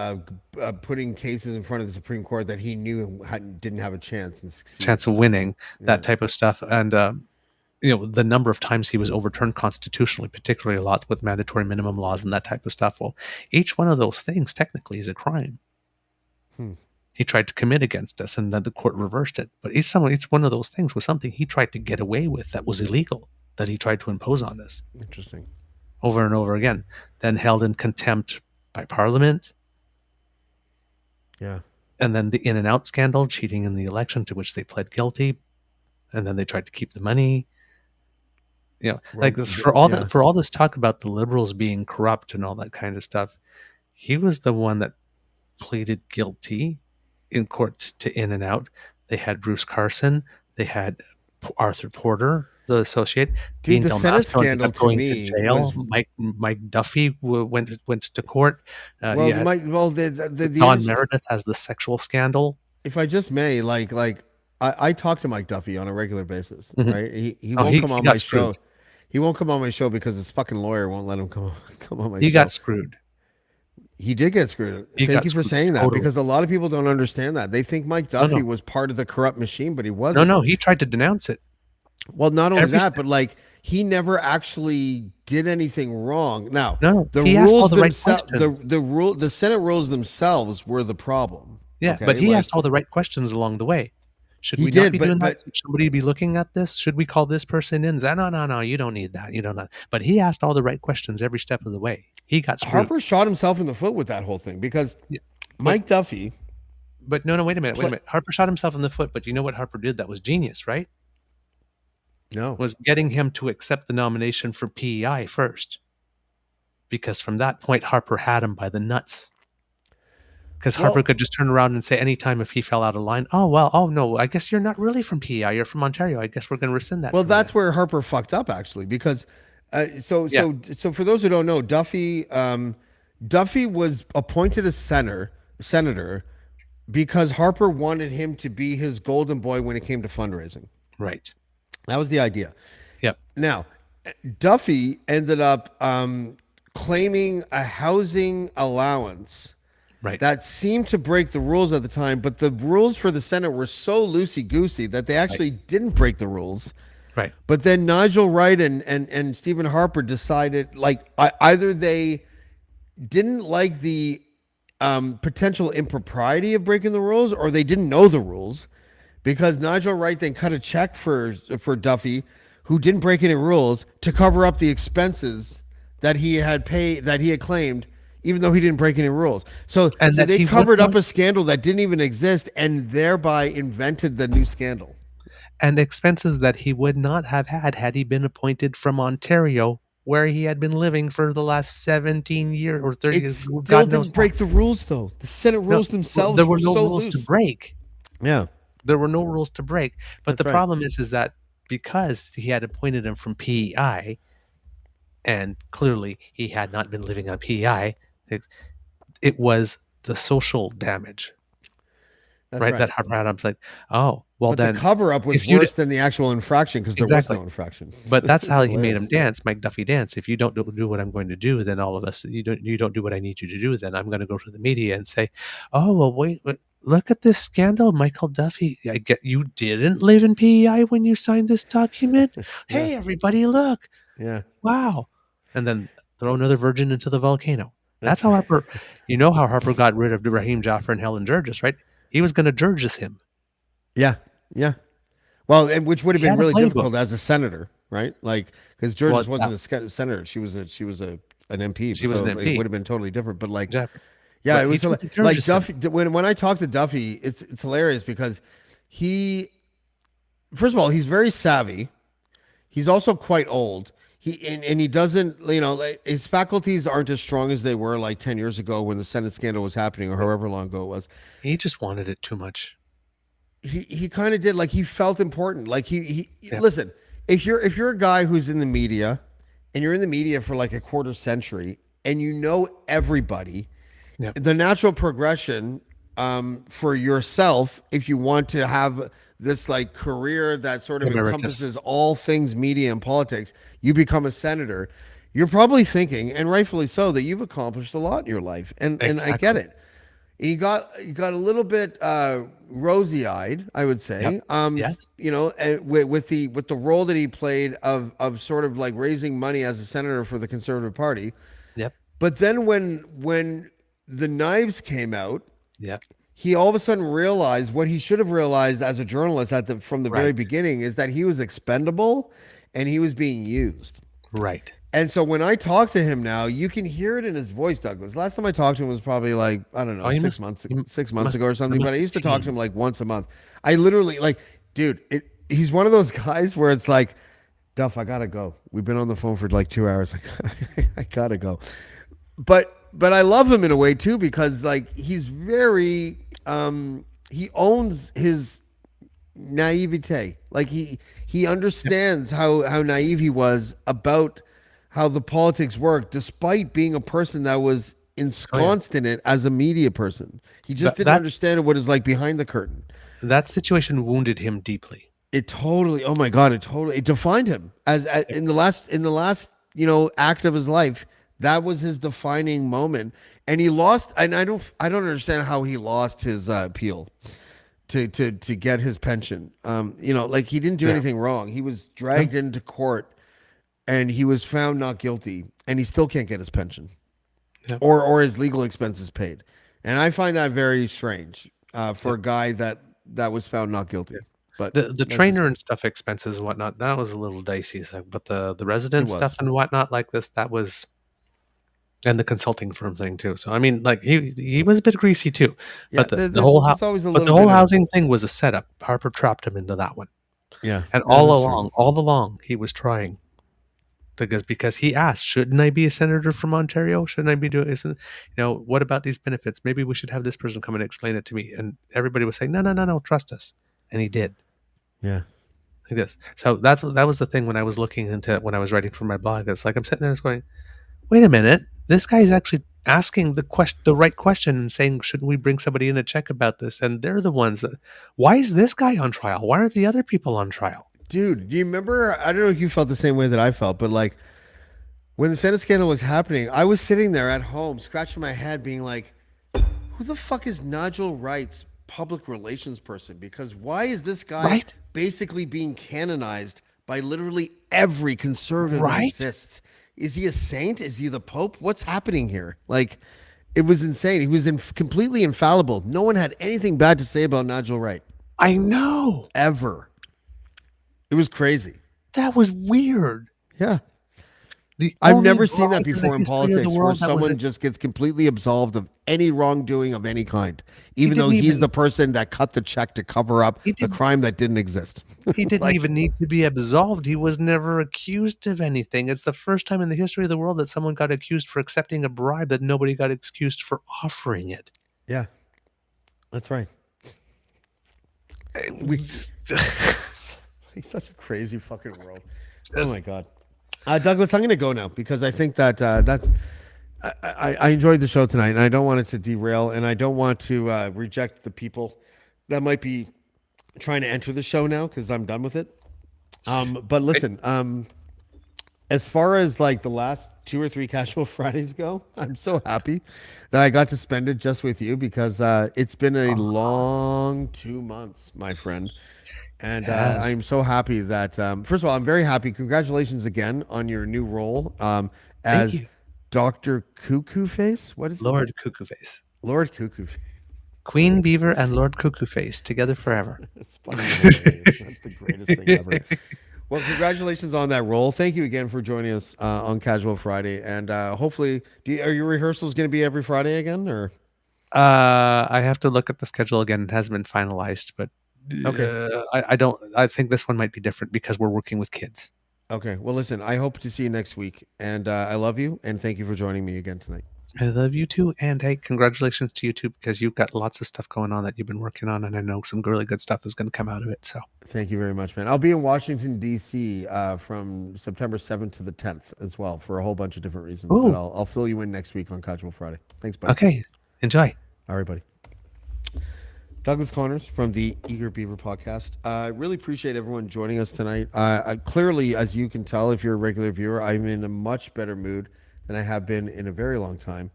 putting cases in front of the Supreme Court that he knew didn't have a chance and succeed. chance of winning, Yeah. that type of stuff, and the number of times he was overturned constitutionally, particularly a lot with mandatory minimum laws and that type of stuff. Well, each one of those things technically is a crime. Hmm. He tried to commit against us, and then the court reversed it. But each one of those things was something he tried to get away with that was illegal, that he tried to impose on us Interesting. over and over again. Then held in contempt by Parliament, Yeah. and then the in and out scandal, cheating in the election, to which they pled guilty, and then they tried to keep the money. Like this, Yeah. for all this talk about the liberals being corrupt and all that kind of stuff. He was the one that pleaded guilty in court to in and out. They had Bruce Carson. They had Arthur Porter, the associate, Dude, Dean the Del Senate Masto ended scandal up to going to me jail. was, Mike Duffy went to court. well, Yeah, the Don issue, Meredith has the sexual scandal. if I just may, I talk to Mike Duffy on a regular basis, Mhm. right? He Oh, won't come he on got my screwed. show. He won't come on my show because his fucking lawyer won't let him come on my He got show. screwed. He did get screwed. He Thank got you for screwed saying that, totally. because a lot of people don't understand that. They think Mike No, Duffy no, was part of the corrupt machine, but he no, wasn't. no. He tried to denounce it Well, not only every that, step. but like he never actually did anything wrong. Now, No, the he asked all rules the right themselves, questions. the Senate rules themselves were the problem. Yeah, but Okay, he like asked all the right questions along the way. Should he we not did, be doing that? but Should somebody be looking at this? Should we call this person in? No, no, no. You don't need that. You don't know. But he asked all the right questions every step of the way. He got screwed. Harper shot himself in the foot with that whole thing because Yeah. But Mike Duffy. no, no. Wait a minute. Wait a Play, minute. Harper shot himself in the foot. But you know what Harper did? That was genius, right? no, Was getting him to accept the nomination for PEI first, because from that point Harper had him by the nuts. Because Harper well, could just turn around and say anytime if he fell out of line, oh well, oh no, I guess you're not really from PEI. You're from Ontario. I guess we're going to rescind that well, from you. that's where Harper fucked up actually because, Yes. so for those who don't know, Duffy was appointed a senator because Harper wanted him to be his golden boy when it came to fundraising. Right. That was the idea. Yep. Now, Duffy ended up claiming a housing allowance Right. that seemed to break the rules at the time, but the rules for the Senate were so loosey goosey that they Right. actually didn't break the rules. Right. But then Nigel Wright and Stephen Harper decided either they didn't like the potential impropriety of breaking the rules, or they didn't know the rules, because Nigel Wright then cut a check for Duffy, who didn't break any rules, to cover up the expenses that he had claimed, even though he didn't break any rules. So And that they he would covered up not, a scandal that didn't even exist, and thereby invented the new scandal. and expenses that he would not have had he been appointed from Ontario, where he had been living for the last 17 years or 30 It years. still God knows didn't how. break the rules, though. The Senate No, rules well, there themselves were were no so rules to loose. break. Yeah, There were no rules to break. But that's the right. problem is that because he had appointed him from PEI, and clearly he had not been living on PEI, it was the social damage, That's right? right. That Harper Adams like, oh, well But the then, cover up was if you worse than the actual infraction because there was exactly, no infraction. but that's how It's he made him hilarious. dance, Mike Duffy dance. If you don't do what I'm going to do, then all of us, you don't do what I need you to do, then I'm going to go to the media and say, oh well, wait, look at this scandal, Michael Duffy. I get you didn't live in PEI when you signed this document. Yeah, Hey, everybody, look, yeah. wow, and then throw another virgin into the volcano. That's That's how right. Harper. You know how Harper got rid of Raheem Jaffer and Helen Burgess, right? He was going to Burgess him. Yeah, yeah. Well, and which would have He been had a really playbook. difficult as a senator, right? Like, because Well, Georges wasn't a senator; she was an MP, she was so an it MP, would have been totally different. But like, Jaffer, yeah, it but he was tried to like Burgess him. Duffy. When I talk to Duffy, it's hilarious because he, first of all, he's very savvy. He's also quite old. And he doesn't, like, his faculties aren't as strong as they were like 10 years ago when the Senate scandal was happening, or however long ago it was. He just wanted it too much. He kind of did, like, he felt important. Like he Yeah. listen, if you're a guy who's in the media and you're in the media for like a quarter century and you know everybody, Yeah. the natural progression for yourself, if you want to have this like career that sort of Emeritus. encompasses all things media and politics, you become a senator. You're probably thinking, and rightfully so, that you've accomplished a lot in your life, and I get Exactly. it. He got a little bit rosy eyed, I would Yep. say. Yes. And with the role that he played of sort of like raising money as a senator for the Conservative Party. Yep. But then when the knives came out, Yep. he all of a sudden realized what he should have realized as a journalist from the very Right. beginning, is that he was expendable and he was being used. Right. And so when I talk to him now, you can hear it in his voice, Douglas. Last time I talked to him was probably like, I don't know, Oh, he 6 months, he 6 months must ago or he something. must But I be used to talk to him pained. like once a month. I literally, like, dude, he's one of those guys where it's like, Duff, I gotta go. We've been on the phone for like 2 hours. Like, I gotta go. But I love him in a way too, because like he's very he owns his naivete. Like He understands how naive he was about how the politics work, despite being a person that was Oh yeah. ensconced in it as a media person. He just That didn't that understand what it's like behind the curtain. that situation wounded him deeply. It totally, oh my God, it defined him as Yeah. in the last act of his life. That was his defining moment, and he lost. And I don't understand how he lost his appeal to get his pension. Like he didn't do Yeah. anything wrong. He was No. dragged into court and he was found not guilty, and he still can't get his pension Yeah. or his legal expenses paid. And I find that very strange for Yeah. a guy that was found not guilty. But The that's just trainer me. and stuff expenses and whatnot, that was a little dicey. So, but the It resident stuff was. and whatnot like this, that was, and the consulting firm thing too. So I mean, like he was a bit greasy too. Yeah, But the whole there's always a but the little whole bit of housing thing was a setup. Harper trapped him into that one, yeah. and That is true. all along, he was trying because he asked, shouldn't I be a senator from Ontario? Shouldn't I be doing this? What about these benefits? Maybe we should have this person come and explain it to me. And everybody was saying, no, no, no, no, trust us. And he did. Yeah. Like this. So that was the thing when I was looking into when I was writing for my blog. It's like I'm sitting there just going, wait a minute, this guy's actually asking the right question and saying, shouldn't we bring somebody in to check about this? And they're the ones that. Why is this guy on trial? Why aren't the other people on trial? Dude, do you remember? I don't know if you felt the same way that I felt, but like when the Senate scandal was happening, I was sitting there at home scratching my head, being like, who the fuck is Nigel Wright's public relations person? Because why is this guy Right? basically being canonized by literally every conservative that Right? exists? Is he a saint? Is he the Pope? What's happening here? Like, it was insane. He was completely infallible. No one had anything bad to say about Nigel Wright I know. ever. It was crazy. That was weird. Yeah. The I've only never seen guy that in the before in history of the politics where world that was someone just gets completely absolved of any wrongdoing of any kind, he even though didn't he's even the person that cut the check to cover up he the didn't crime that didn't exist. he didn't Like, even need to be absolved. He was never accused of anything. It's the first time in the history of the world that someone got accused for accepting a bribe that nobody got accused for offering it. yeah, that's right. We It's such a crazy fucking world. Oh my god, Douglas, I'm going to go now because I think that I enjoyed the show tonight, and I don't want it to derail, and I don't want to reject the people that might be trying to enter the show now because I'm done with it. But listen, as far as like the last 2 or 3 casual Fridays go, I'm so happy that I got to spend it just with you because it's been a long 2 months, my friend. And Yes. I'm so happy that, first of all, I'm very happy. Congratulations again on your new role Thank as you. Dr. Cuckoo Face. What is it? Lord Cuckoo Face. Lord Cuckoo Face. Queen Beaver and Lord Cuckoo Face together forever. It's fucking hilarious. That's the greatest thing ever. Well, congratulations on that role. Thank you again for joining us on Casual Friday. And hopefully, are your rehearsals going to be every Friday again? Or I have to look at the schedule again. It hasn't been finalized, but okay. I don't. I think this one might be different because we're working with kids. Okay. Well, listen, I hope to see you next week. And I love you. And thank you for joining me again tonight. I love you too, and hey, congratulations to you too because you've got lots of stuff going on that you've been working on, and I know some really good stuff is going to come out of it. So Thank you very much, man. I'll be in Washington, D.C. From September 7th to the 10th as well for a whole bunch of different reasons. But ooh, I'll fill you in next week on Casual Friday. Thanks, buddy. okay, enjoy. All right, buddy. Douglas Connors from the Eager Beaver podcast. I really appreciate everyone joining us tonight. Clearly, as you can tell, if you're a regular viewer, I'm in a much better mood than I have been in a very long time.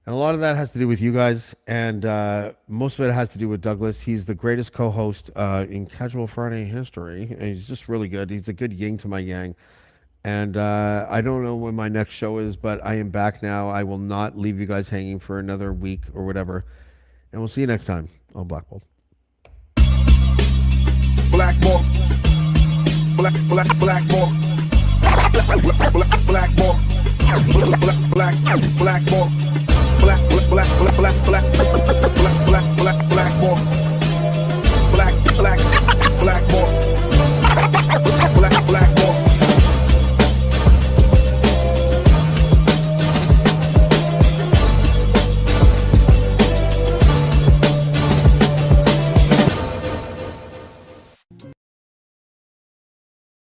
And a lot of that has to do with you guys, and most of it has to do with Douglas. He's the greatest co-host in Casual Friday history, and he's just really good. He's a good yin to my yang. And I don't know when my next show is, but I am back now. I will not leave you guys hanging for another week or whatever. And we'll see you next time on Blackballed. Blackballed. Blackballed. Blackballed. Blackballed.